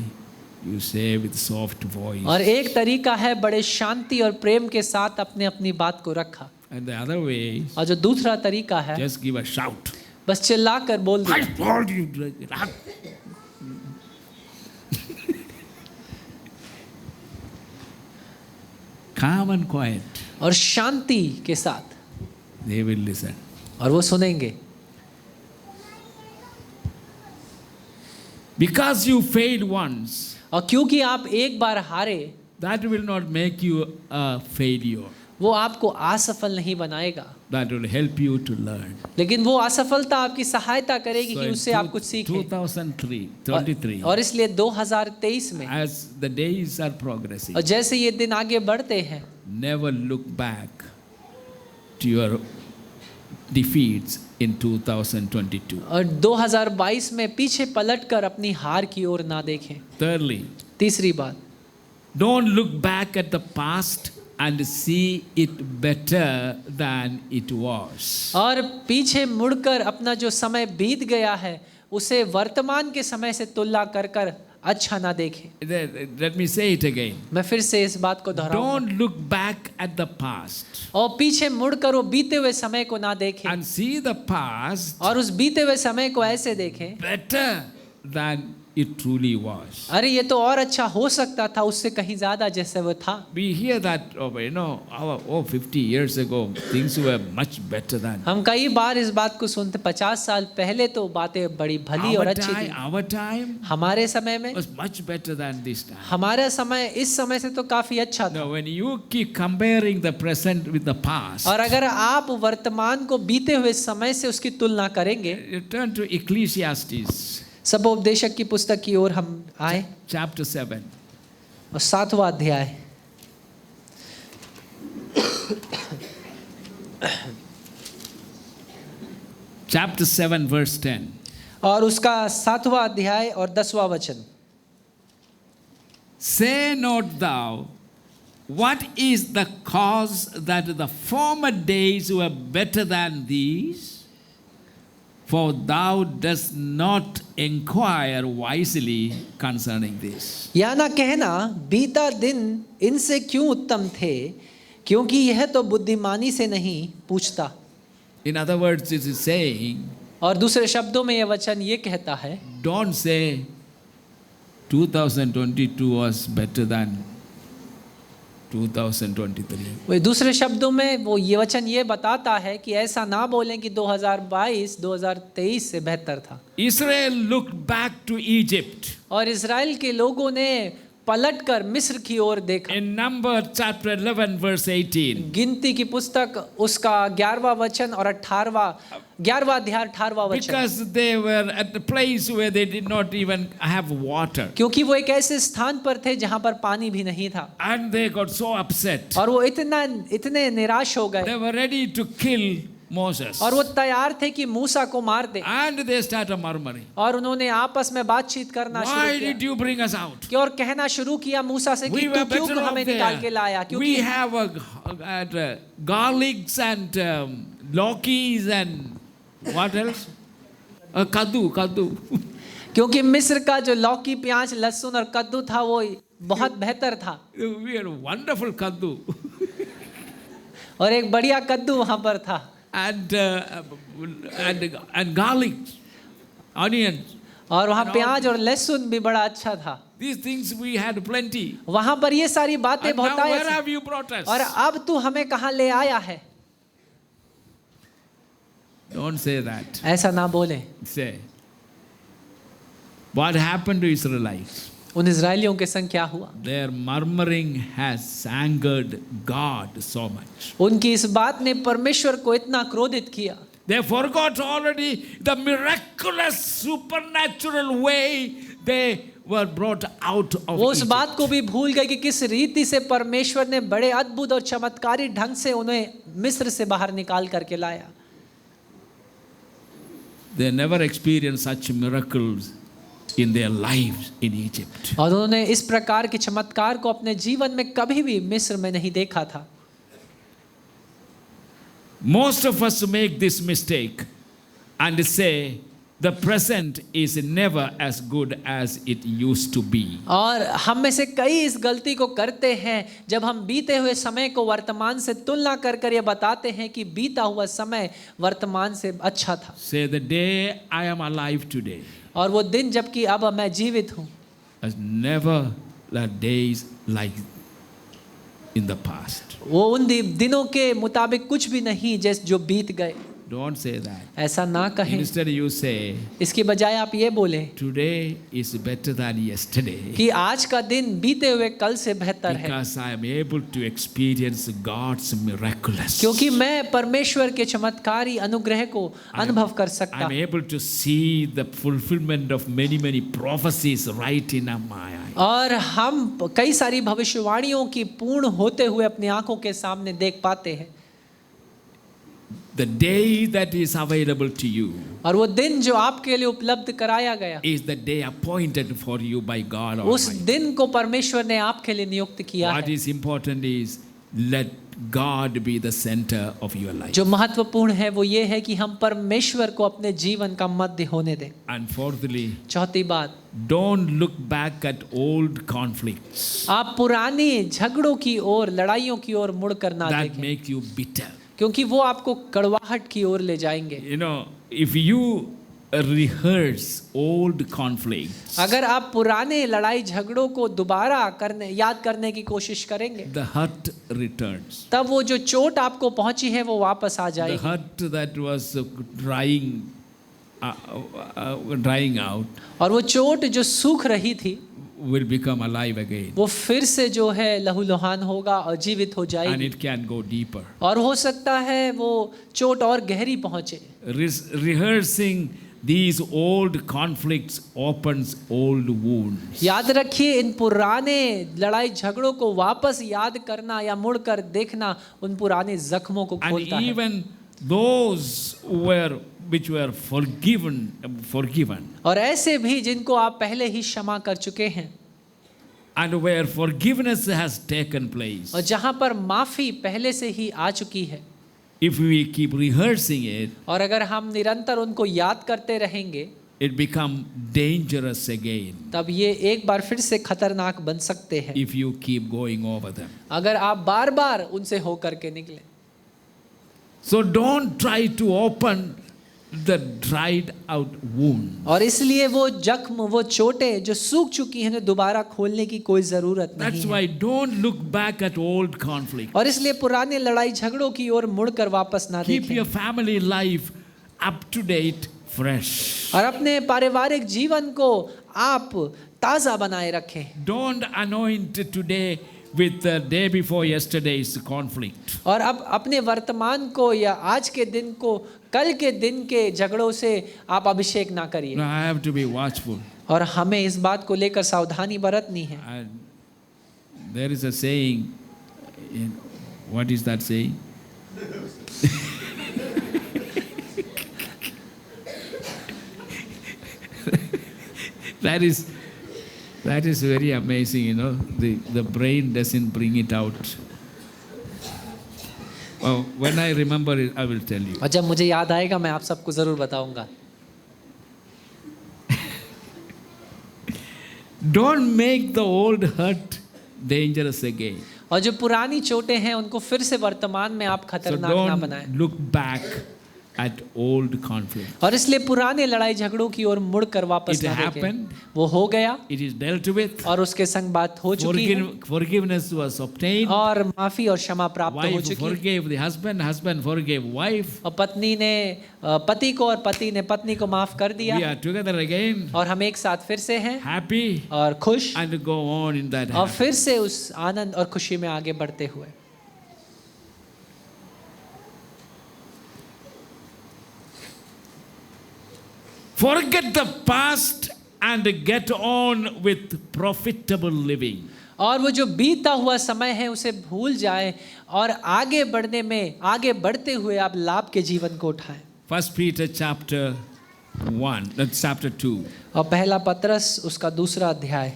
you say with soft voice. और एक तरीका है बड़े शांति और प्रेम के साथ अपने अपनी बात को रखा, And the other way is और जो दूसरा तरीका है just give a shout. बस चिल्ला कर बोल I दो। told you. Calm and quiet, और शांति के साथ, they will listen. और वो सुनेंगे। Because you failed once, और क्योंकि आप एक बार हारे, that will not make you a failure. वो आपको असफल नहीं बनाएगा, That will help you to learn. लेकिन वो असफलता आपकी सहायता करेगी So कि in उससे आप कुछ सीखें। 2023, और इसलिए 2023 में, as the days are progressing, और जैसे ये दिन आगे बढ़ते हैं, never look back to your defeats in 2022. और 2022 में पीछे पलटकर अपनी हार की ओर ना देखें। Thirdly, तीसरी बात, don't look back at the past and see it better than it was. और पीछे मुड़कर अपना जो समय बीत गया है उसे वर्तमान के समय से तुलना कर कर अच्छा ना देखें। Let me say it again. मैं फिर से इस बात को दोहराऊंगा। Don't look back at the past और पीछे मुड़कर वो बीते हुए समय को ना देखें, and see the past और उस बीते हुए समय को ऐसे देखें, better than it truly was. अरे ये तो और अच्छा हो सकता था उससे कहीं ज्यादा जैसे वो था। We hear that, 50 years ago, things were much better than. हम कई बार इस बात को सुनते, 50 साल पहले तो बातें बड़ी भली और अच्छी थी। Our time हमारे समय में, was much better than this time. हमारा समय इस समय से तो काफी अच्छा था। Now, when you keep comparing the present with the past, और अगर आप वर्तमान को बीते हुए समय से उसकी तुलना करेंगे, you turn to Ecclesiastes, सबोपदेशक की पुस्तक की ओर हम आए, chapter 7. और 7वां अध्याय, Chapter 7, verse 10. और उसका 7वां अध्याय और 10वां वचन। Say not thou, what is the cause that the former days were better than these? for thou dost not inquire wisely concerning this. या ना कहना बीता दिन इनसे क्यों उत्तम थे, क्योंकि यह तो बुद्धिमानी से नहीं पूछता। In other words, it is saying, और दूसरे शब्दों में यह वचन ये कहता है, don't say 2022 was better than 2023. वो दूसरे शब्दों में वो ये वचन ये बताता है कि ऐसा ना बोलें कि 2022 2023 से बेहतर था। Israel looked back to Egypt. और इज़राइल के लोगों ने पलटकर मिस्र की ओर देखा। In Numbers chapter 11 verse 18. गिनती की पुस्तक उसका 11वां वचन और 11वां अध्याय 18वां वचन। Because they were at the place where they did not even have water. क्योंकि वो एक ऐसे स्थान पर थे जहां पर पानी भी नहीं था। And they got so upset. और वो इतने निराश हो गए। They were ready to kill Moses. और वो तैयार थे कि मूसा को मार दे। And they started murmuring. और उन्होंने आपस में बातचीत करना शुरू Why किया। did you bring us out? कि और कहना शुरू किया मूसा से कि We तू were क्यों better off हमें निकाल के लाया, there. We क्योंकि have garlics and lokis and what else? Kaddu. क्योंकि मिस्र का जो लौकी प्याज लहसुन और कद्दू था वो बहुत बेहतर था। We had wonderful kaddu. और एक बढ़िया कद्दू वहां पर था। And garlic, onions. और वहाँ प्याज और लहसुन भी बड़ा अच्छा था। These things we had plenty. वहाँ पर ये सारी बातें And now बहुत where आया have you brought us? और अब तू हमें कहाँ ले आया है। Don't say that. ऐसा ना बोले। Say, what happened to Israelites? उन इजरायलियों के संग क्या हुआ? Their murmuring has angered God so much. उनकी इस बात ने परमेश्वर को इतना क्रोधित किया। They forgot already the miraculous supernatural way they were brought out of वो उस Egypt. बात को भी भूल गए कि किस रीति से परमेश्वर ने बड़े अद्भुत और चमत्कारी ढंग से उन्हें मिस्र से बाहर निकाल करके लाया। They never experienced such miracles in their lives in Egypt. और उन्होंने इस प्रकार के चमत्कार को अपने जीवन में कभी भी मिस्र में नहीं देखा था। Most of us make this mistake and say the present is never as good as it used to be. और हम में से कई इस गलती को करते हैं जब हम बीते हुए समय को वर्तमान से तुलना कर कर ये बताते हैं कि बीता हुआ समय वर्तमान से अच्छा था। Say the day I am alive today और वो दिन जबकि अब मैं जीवित हूँ is never the days like in the past. वो उन दिनों के मुताबिक कुछ भी नहीं जैसे जो बीत गए। Don't say that. ऐसा ना कहें। Instead you say इसके बजाय आप ये बोले today is better than yesterday कि आज का दिन बीते हुए कल से बेहतर है, because I am able to experience God's miraculous. क्योंकि मैं परमेश्वर के चमत्कारी अनुग्रह को अनुभव कर सकता I'm हूँ able to see the fulfillment of many prophecies right in my eyes. और हम कई सारी भविष्यवाणियों की पूर्ण होते हुए अपनी आंखों के सामने देख पाते हैं। The day that is available to you और वो दिन जो आपके लिए उपलब्ध कराया गया is the day appointed for you by God उस Almighty. दिन को परमेश्वर ने आपके लिए नियुक्त किया What है। is important is let God be the center of your life. जो महत्वपूर्ण है वो ये है कि हम परमेश्वर को अपने जीवन का मध्य होने दें। And fourthly, चौथी बात, don't look back at old conflicts आप पुरानी झगड़ों की ओर, लड़ाइयों की ओर मुड़कर ना that देखें, make you bitter. क्योंकि वो आपको कड़वाहट की ओर ले जाएंगे। You know, if you rehearse old conflicts, अगर आप पुराने लड़ाई झगड़ों को दोबारा याद करने की कोशिश करेंगे, the hurt returns. तब वो जो चोट आपको पहुंची है वो वापस आ The जाएगी। hurt that was drying out और वो चोट जो सूख रही थी will become alive again. वो फिर से जो है लहूलुहान होगा और जीवित हो And जाएगी। it can go deeper. और हो सकता है वो चोट और गहरी पहुंचे। Rehearsing these old conflicts opens old wounds. याद रखिए, इन पुराने लड़ाई झगड़ों को वापस याद करना या मुड़कर देखना उन पुराने जख्मों को And खोलता है। even those which were forgiven और ऐसे भी जिनको आप पहले ही क्षमा कर चुके हैं and where forgiveness has taken place, और जहां पर माफी पहले से ही आ चुकी है, if we keep rehearsing it, और अगर हम निरंतर उनको याद करते रहेंगे it become dangerous again तब ये एक बार फिर से खतरनाक बन सकते हैं if you keep going over them. अगर आप बार बार उनसे होकर के निकले। So don't try to open the dried out wound. और इसलिए वो जख्म, वो चोटें जो सूख चुकी हैं, दोबारा खोलने की कोई जरूरत नहीं That's है। why don't look back at old conflict. और इसलिए पुराने लड़ाई झगड़ों की ओर मुड़कर वापस ना Keep देखें your family life up to date, fresh. और अपने पारिवारिक जीवन को आप ताजा बनाए रखें। Don't anoint today with the day before yesterday's conflict. और अब अपने वर्तमान को या आज के दिन को कल के दिन के झगड़ों से आप अभिषेक ना करिए। No, I have to be watchful. और हमें इस बात को लेकर सावधानी बरतनी है। And there is a saying, what is that saying? That is very amazing, you know. The brain doesn't bring it out. Well, when I remember it, I will tell you. और जब मुझे याद आएगा मैं आप सबको जरूर बताऊंगा। Don't make the old hurt dangerous again. और जो पुरानी चोटें हैं उनको फिर से वर्तमान में आप So खतरनाक ना बनाएं। don't look back at old conflict. और इसलिए पुराने लड़ाई झगड़ों की ओर मुड़कर वापस It ना happened. देखें। वो हो गया It is dealt with. और उसके संग बात हो चुकी है Forgiveness was obtained. और माफी और क्षमा प्राप्त हो Wife चुकी है। forgave the husband, husband forgave wife. और पत्नी ने पति को और पति ने पत्नी को माफ कर दिया We are together again, और हम एक साथ फिर से हैं happy, और खुश and go on in that और happiness. फिर से उस आनंद और खुशी में आगे बढ़ते हुए। Forget the past and get on with profitable living. और वो जो बीता हुआ समय है उसे भूल जाए और आगे बढ़ने में आगे बढ़ते हुए आप लाभ के जीवन को उठाएं। 1 Peter chapter 1, that's chapter 2. और पहला पत्रस उसका दूसरा अध्याय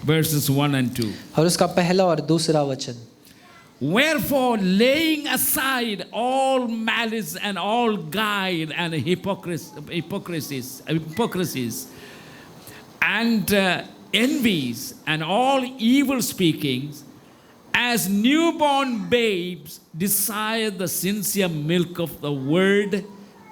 Verses 1 and 2. और उसका पहला और दूसरा वचन। Wherefore, laying aside all malice and all guile and hypocrisies and envies and all evil speakings, as newborn babes desire the sincere milk of the word,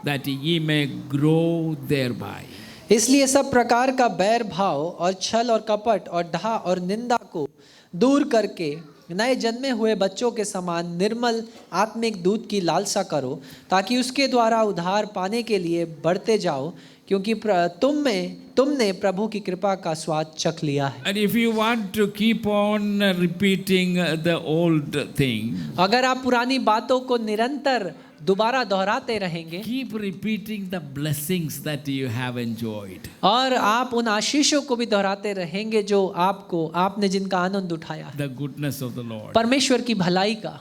that ye may grow thereby. इसलिए सब प्रकार का बैर भाव और छल और कपट और ढा और निंदा को दूर करके नए जन्मे हुए बच्चों के समान निर्मल आत्मिक दूध की लालसा करो, ताकि उसके द्वारा उद्धार पाने के लिए बढ़ते जाओ, क्योंकि तुमने प्रभु की कृपा का स्वाद चख लिया है। And if you want to keep on repeating the old thing, अगर आप पुरानी बातों को निरंतर दोबारा दोहराते रहेंगे keep repeating the blessings that you have enjoyed. और आप उन आशीषों को भी दोहराते रहेंगे जो आपने जिनका आनंद उठाया है, The goodness of the Lord. परमेश्वर की भलाई का।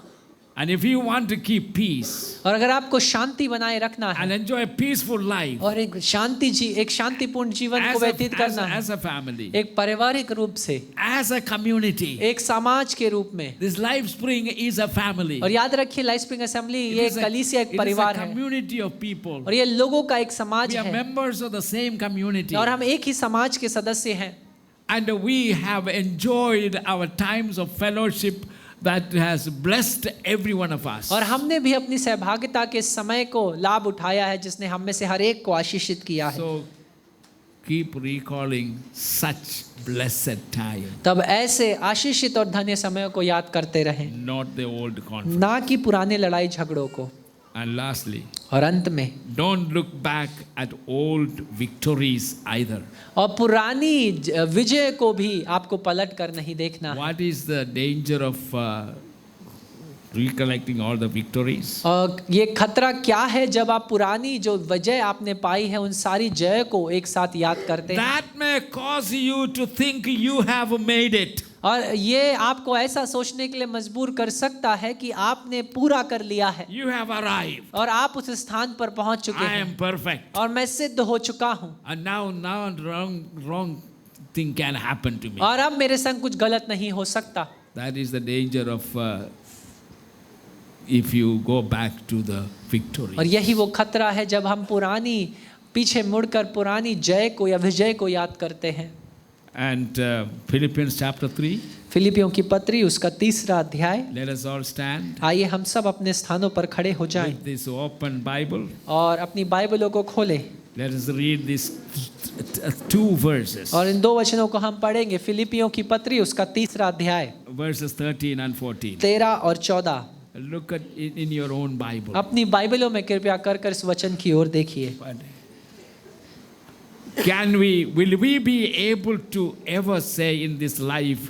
And if you want to keep peace और अगर आपको शांति बनाए रखना है and enjoy a peaceful life और एक शांतिपूर्ण जीवन को व्यतीत करना है, as a family, एक पारिवारिक रूप से, as a community, एक समाज के रूप में। this Life Spring is a family. और याद रखिए लाइफ स्प्रिंग असेंबली It ये is एक कलीसिया, एक it is a परिवार है community of people. और ये लोगों का एक समाज We are है members of the same community. और हम एक ही समाज के सदस्य हैं। And we have enjoyed our times of fellowship that has blessed every one of us. और हमने भी अपनी सहभागिता के समय को लाभ उठाया है जिसने हम में से हर एक को आशीषित किया है। So keep recalling such blessed time, तब ऐसे आशीषित और धन्य समयों को याद करते रहें, not the old conflict. ना कि पुराने लड़ाई झगड़ों को। And lastly, और अंत में don't look back at old victories either. और पुरानी विजय को भी आपको पलट कर नहीं देखना है। What is the danger of recollecting all the victories? और ये खतरा क्या है जब आप पुरानी जो विजय आपने पाई है उन सारी जय को एक साथ याद करते हैं? That may cause you to think you have made it. और ये आपको ऐसा सोचने के लिए मजबूर कर सकता है कि आपने पूरा कर लिया है You have arrived. और आप उस स्थान पर पहुंच चुके I am हैं perfect. और मैं सिद्ध हो चुका हूं। And now wrong thing can happen to me. और अब मेरे संग कुछ गलत नहीं हो सकता। That is the danger of if you go back to the victory. और यही वो खतरा है जब हम पीछे मुड़कर पुरानी जय को या विजय को याद करते हैं। And Philippians chapter 3. फिलिपियों की पत्री उसका 3रा अध्याय। Let us all stand. आइए हम सब अपने स्थानों पर खड़े हो जाएं With this open Bible. और अपनी बाइबलों को खोलें। Let us read these 2 verses. और इन 2 वचनों को हम पढ़ेंगे। फिलिपियों की पत्री उसका 3रा अध्याय Verses 13 and 14. 13 और 14। Look at it in your own Bible. अपनी बाइबलों में कृपया कर इस वचन की ओर देखिए। Will we be able to ever say in this life,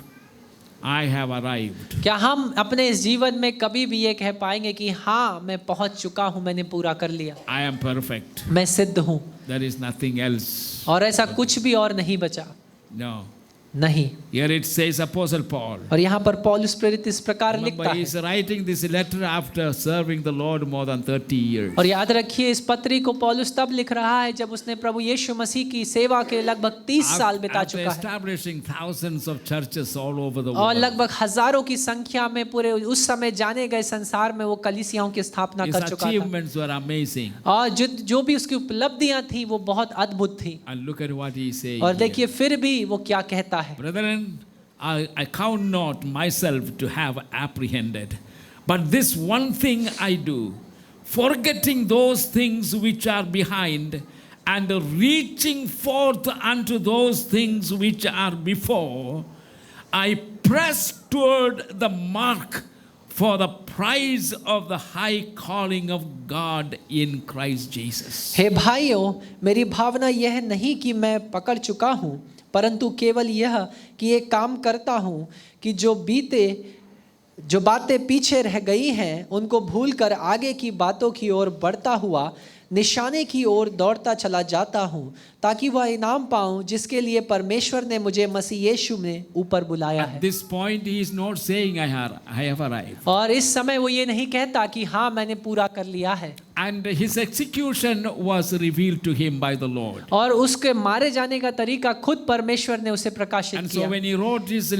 I have arrived? क्या हम अपने इस जीवन में कभी भी ये कह पाएंगे कि हाँ मैं पहुंच चुका हूँ, मैंने पूरा कर लिया, I am perfect. मैं सिद्ध हूँ, There is nothing else. और ऐसा कुछ भी और नहीं बचा? No. नहीं। Here it says Apostle Paul. और यहाँ पर पौलुस प्रेरित इस प्रकार लिखता Remember, he है। is writing this letter after serving the Lord more than 30 years. और याद रखिए इस पत्री को पौलुस तब लिख रहा है जब उसने प्रभु यीशु मसीह की सेवा के लगभग 30 साल बिता After चुका है establishing thousands of churches all over the और world. लगभग हजारों की संख्या में पूरे उस समय जाने गए संसार में वो कलीसियाओं की स्थापना His कर चुका था। achievements were amazing. और जो भी उसकी उपलब्धियां थी वो बहुत अद्भुत थी। And look at what he says. और देखिए फिर भी वो क्या कहता है। Brethren, I count not myself to have apprehended, but this one thing I do, forgetting those things which are behind and reaching forth unto those things which are before, I press toward the mark for the prize of the high calling of God in Christ Jesus. हे भाइयों, मेरी भावना यह नहीं कि मैं पकड़ चुका हूँ, परंतु केवल यह कि एक काम करता हूँ कि जो बातें पीछे रह गई हैं उनको भूलकर आगे की बातों की ओर बढ़ता हुआ निशाने की ओर दौड़ता चला जाता हूँ, ताकि वह इनाम पाऊं जिसके लिए परमेश्वर ने मुझे मसीह यीशु में ऊपर बुलाया है। At this point he is not saying I have arrived. और इस समय वो ये नहीं कहता कि हाँ मैंने पूरा कर लिया है। And his execution was revealed to him by the Lord. और उसके मारे जाने का तरीका खुद परमेश्वर ने उसे प्रकाशित And किया। so when he wrote his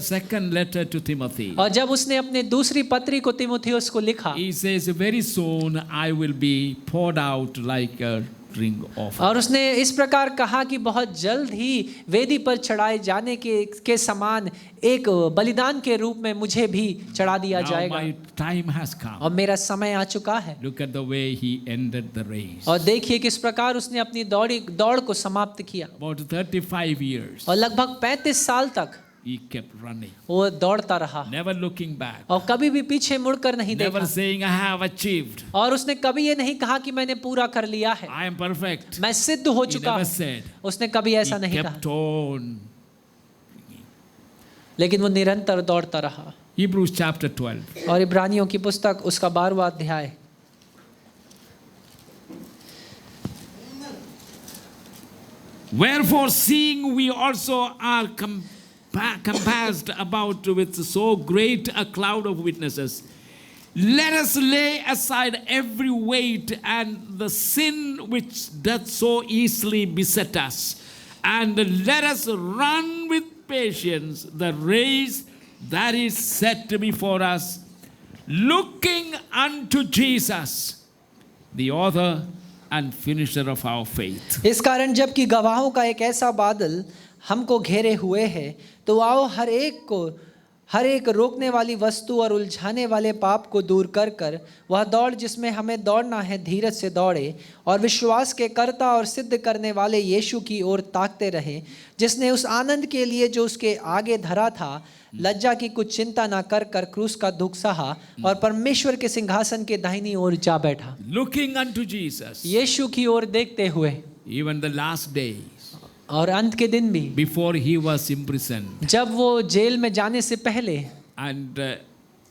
second letter to Timothy, और जब उसने अपने दूसरी पत्री को तीमुथियुस को लिखा, he says, very soon I will be poured out like a drink offering. और उसने इस प्रकार कहा कि बहुत जल्द ही वेदी पर चढ़ाए जाने के समान एक बलिदान के रूप में मुझे भी चढ़ा दिया Now जाएगा। my time has come. और मेरा समय आ चुका है। Look at the way he ended the race. और देखिए किस प्रकार उसने अपनी दौड़ को समाप्त किया। About 35 years और लगभग 35 साल तक he kept running, वो दौड़ता रहा never looking back, और कभी भी पीछे मुड़कर नहीं never देखा। saying I have achieved, और उसने कभी ये नहीं कहा कि मैंने पूरा कर लिया है, I am perfect. मैं सिद्ध हो He चुका never हूँ। said. उसने कभी ऐसा He नहीं कहा, kept on. लेकिन वो निरंतर दौड़ता रहा। Hebrews chapter 12. और इब्रानियों की पुस्तक उसका 12वां अध्याय। Wherefore, seeing we also are compassed about with so great a cloud of witnesses, let us lay aside every weight and the sin which doth so easily beset us, and let us run with patience the race that is set before us, looking unto Jesus, the author and finisher of our faith. इस कारण जबकि गवाहों का एक ऐसा बादल हमको घेरे हुए है, तो आओ हर एक रोकने वाली वस्तु और उलझाने वाले पाप को दूर कर कर वह दौड़ जिसमें हमें दौड़ना है धीरज से दौड़े, और विश्वास के कर्ता और सिद्ध करने वाले यीशु की ओर ताकते रहे, जिसने उस आनंद के लिए जो उसके आगे धरा था लज्जा की कुछ चिंता ना कर कर क्रूस का दुख सहा और परमेश्वर के सिंहासन के दाहिनी ओर जा बैठा। Looking unto Jesus, यीशु की ओर देखते हुए, even the last days, और अंत के दिन भी, before he was imprisoned, जब वो जेल में जाने से पहले, and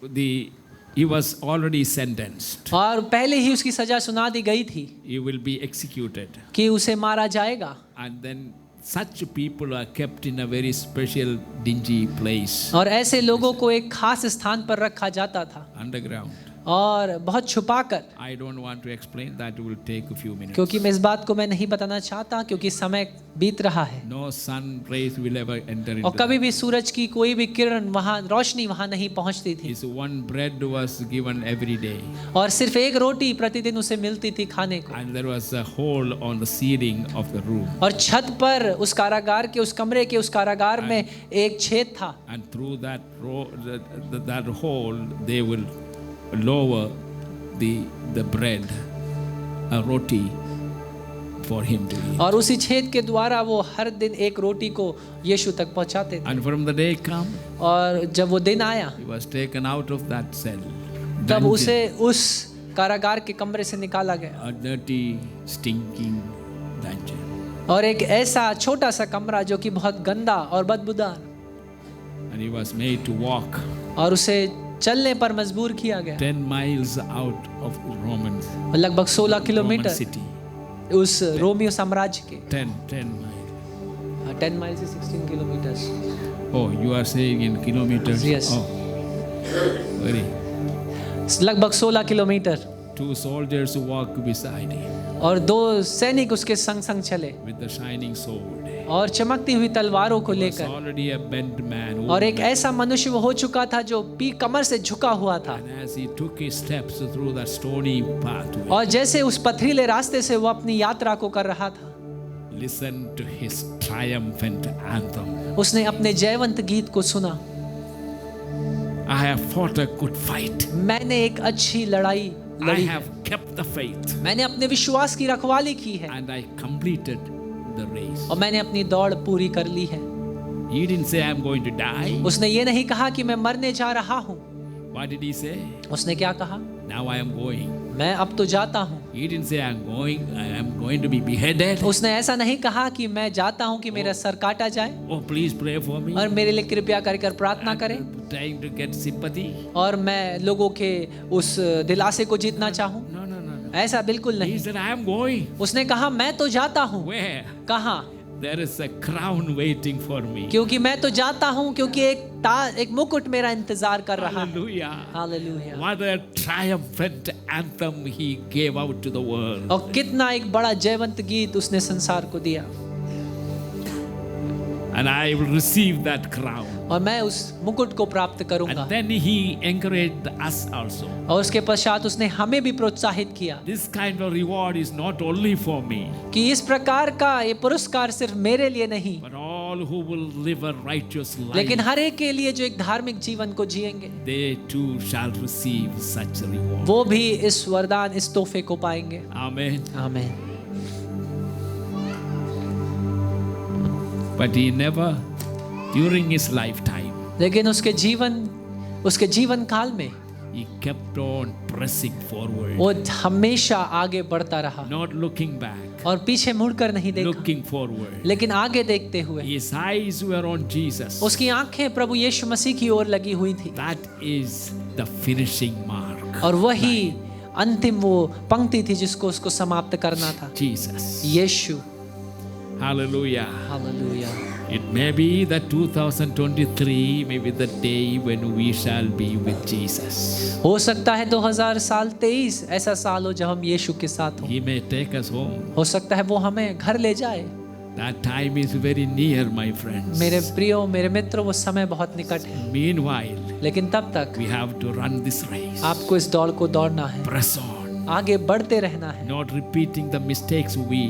he was already sentenced, और पहले ही उसकी सजा सुना दी गई थी he will be executed, कि उसे मारा जाएगा। and then such people are kept in a very special dingy place, और ऐसे लोगों को एक खास स्थान पर रखा जाता था, underground. और बहुत छुपाकर, I don't want to explain that, will take a few minutes. क्योंकि मैं इस बात को मैं नहीं बताना चाहता, क्योंकि समय बीत रहा है No sun rays will ever enter और into कभी भी सूरज की कोई भी किरण वहाँ, रोशनी वहाँ नहीं पहुँचती थी। His one bread was given every day, और सिर्फ एक रोटी प्रतिदिन उसे मिलती थी खाने को। and there was a hole on the ceiling of the room, और छत पर उस कारागार के, उस कमरे के, उस कारागार में एक छेद था, and through that that hole they will lower the bread, a roti, for him to eat. और उसी छेद के द्वारा वो हर दिन एक रोटी को यीशु तक पहुंचाते थे। And from the day come, और जब वो दिन आया he was taken out of that cell, तब dungeon, उसे उस कारागार के कमरे से निकाला गया a dirty, stinking dungeon, और एक ऐसा छोटा सा कमरा जो कि बहुत गंदा और बदबूदार, and he was made to walk और उसे चलने पर मजबूर किया गया 10 miles out of Roman लगभग 16 किलोमीटर city. उस रोमियो साम्राज्य के। 10 miles. 10 माइल से 16 kilometre. Oh, you are saying in kilometers? Yes. Oh, very. लगभग 16 kilometre. 2 soldiers walk beside him और 2 सैनिक उसके संग संग चले with the shining sword. और चमकती हुई तलवारों को He was लेकर। already a bent man. और old एक man. ऐसा मनुष्य वो हो चुका था जो कमर से झुका हुआ था। And as he took his steps through that stony pathway, और जैसे उस पथरीले रास्ते से वो अपनी यात्रा को कर रहा था, listen to his triumphant anthem. उसने अपने जयवंत गीत को सुना। I have fought a good fight. मैंने एक अच्छी लड़ाई I लड़ी है। have kept the faith. मैंने अपने विश्वास की रखवाली की है And I completed the race. और मैंने अपनी दौड़ पूरी कर ली है। He didn't say I'm going to die. उसने ये नहीं कहा कि मैं मरने जा रहा हूँ। What did he say? उसने क्या कहा? Now I am going. मैं अब तो जाता हूँ। He didn't say I am going to be beheaded. उसने ऐसा नहीं कहा कि मैं जाता हूँ कि मेरा सर काटा जाए Oh, please pray for me. और मेरे लिए कृपया कर प्रार्थना करें Trying to get sympathy. और मैं लोगों के उस दिलासे को जीतना चाहूँ। No, no, no, no. ऐसा बिल्कुल He नहीं। said I am going. उसने कहा मैं तो जाता हूँ। Where? कहाँ? There is a crown waiting for me. क्योंकि मैं तो जाता हूँ क्योंकि एक मुकुट मेरा इंतजार कर रहा है। Hallelujah. Hallelujah. What a triumphant anthem he gave out to the world. और कितना एक बड़ा जयवंत गीत उसने संसार को दिया। And I will receive that crown. और मैं उस मुकुट को प्राप्त करूंगा। And then he encouraged us also. और उसके पश्चात उसने हमें भी प्रोत्साहित किया This kind of reward is not only for me, कि इस प्रकार का ये पुरस्कार सिर्फ मेरे लिए नहीं, but all who will live a righteous लेकिन life, हर एक के लिए जो एक धार्मिक जीवन को जिएंगे, they too shall receive such a reward. वो भी इस वरदान, इस तोहफे को पाएंगे। Amen. आमीन। But he never, during his lifetime, लेकिन उसके जीवन काल में he kept on pressing forward, वो हमेशा आगे बढ़ता रहा not looking back, और पीछे मुड़कर नहीं देखा, looking forward. लेकिन आगे देखते हुए। His eyes were on Jesus. उसकी आंखें प्रभु यीशु मसीह की ओर लगी हुई थी That is the finishing mark. और वही अंतिम वो पंक्ति थी जिसको उसको समाप्त करना था। Jesus. Yeshu. Hallelujah. Hallelujah. It may be that 2023 may be the day when we shall be with Jesus. हो सकता है 2023 ऐसा साल हो जब हम यीशु के साथ हो। He may take us home. हो सकता है वो हमें घर ले जाए। That time is very near, my friends. मेरे प्रियो, मेरे मित्रों, वो समय बहुत निकट है। Meanwhile, लेकिन तब तक we have to run this race. आपको इस दौड़ को दौड़ना है, Press on. आगे बढ़ते रहना है, Not repeating the mistakes we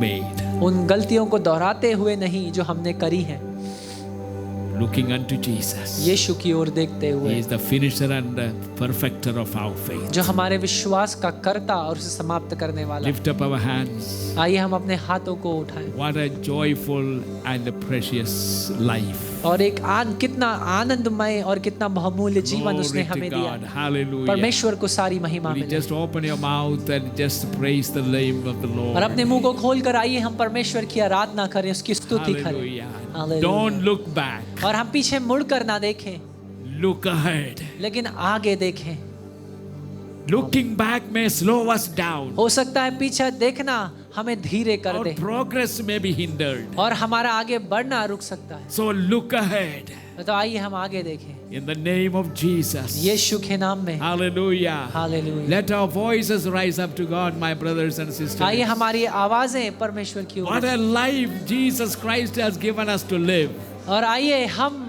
made. उन गलतियों को दोहराते हुए नहीं जो हमने करी है। Looking unto Jesus. यीशु की ओर देखते He हुए is the finisher and the perfecter of our faith. जो हमारे विश्वास का कर्ता और उसे समाप्त करने वाला है। Lift up our hands. आइए हम अपने हाथों को उठाएं What a joyful and a precious life. और एक कितना आनंदमय और कितना बहुमूल्य जीवन उसने Glory to हमें दिया। God. Hallelujah. परमेश्वर को सारी महिमा Will you मिले। just open your mouth and just praise the name of the Lord? और अपने मुंह को खोल कर आइए हम परमेश्वर की आराधना करें, उसकी स्तुति करें। Hallelujah. Hallelujah. Don't look back. और हम पीछे मुड़कर ना देखें, Look ahead. लेकिन आगे देखें। Looking back may slow us down. हो सकता है पीछे देखना हमें धीरे कर Our they progress may be hindered. और हमारा आगे बढ़ना रुक सकता है। So look ahead. तो आइए हम आगे देखें In the name of Jesus. यीशु के नाम में। Hallelujah. Hallelujah. Let our voices rise up to God, my brothers and sisters. आइए हमारी आवाजें परमेश्वर की What ore. a life Jesus Christ has given us to live. और आइए हम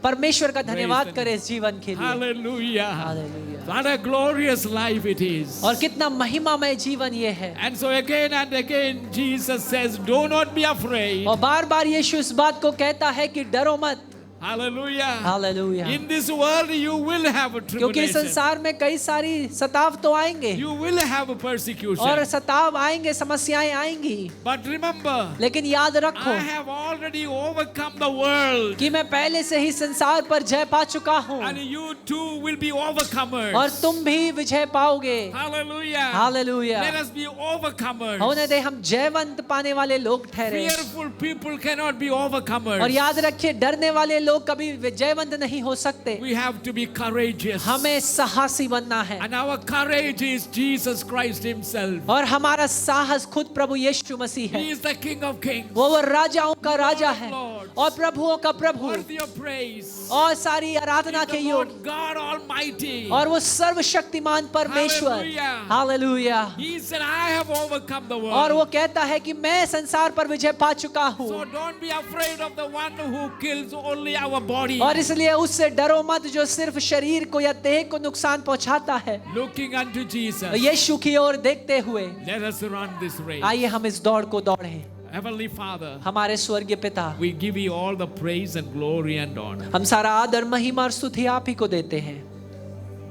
परमेश्वर का धन्यवाद करें इस जीवन के लिए। Hallelujah. Hallelujah. What a glorious life it is. और कितना महिमामय जीवन ये है। And so again and again Jesus says, do not be afraid. और बार बार यीशु इस बात को कहता है कि डरो मत। Hallelujah. Hallelujah. In this world you will have a क्योंकि इस tribulation. संसार में कई सारी सताव तो आएंगे You will have a persecution. और सताव आएंगे, समस्याएं आएंगी, But remember, लेकिन याद रखो I have already overcome the world. कि मैं पहले से ही संसार पर जय पा चुका हूँ And you too will be overcomers. और तुम भी विजय पाओगे। Hallelujah. Hallelujah. Let us be overcomers. होने दे हम जयवंत पाने वाले लोग ठहरे। Fearful people cannot be overcomers. और याद रखिए डरने वाले लोग कभी जयवंत नहीं हो सकते। We have to be courageous. हमें साहसी बनना है And our courage is Jesus Christ Himself. और हमारा साहस खुद प्रभु यीशु मसीह He है। is the King of Kings. वो राजाओं का राजा है Lord. और प्रभुओं का प्रभु Worthy of praise. और सारी आराधना के The योग Lord God Almighty. और वो सर्वशक्तिमान परमेश्वर। Hallelujah. Hallelujah. He said, I have overcome the world. और वो कहता है कि मैं संसार पर विजय पा चुका हूँ So don't be afraid of the one who kills only our body. और इसलिए उससे डरो मत जो सिर्फ शरीर को या देह को नुकसान पहुंचाता है। Looking unto Jesus. यीशु की ओर देखते हुए Let us run this race. आइए हम इस दौड़ को दौड़ें। Heavenly Father, हमारे स्वर्गीय पिता, we give you all the praise and glory and honor. हम सारा आदर महिमा और स्तुति आप ही को देते हैं।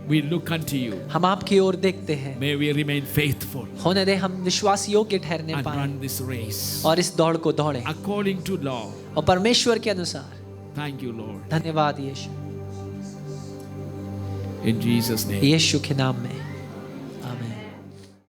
We look unto you. हम आपकी ओर देखते हैं। May we remain faithful होने दे हम विश्वास योग्य ठहरने and पाए run this race और इस दौड़ को दौड़ें according to law. और परमेश्वर के अनुसार। Thank you, Lord. धन्यवाद यीशु। In Jesus' name. यीशु के नाम में।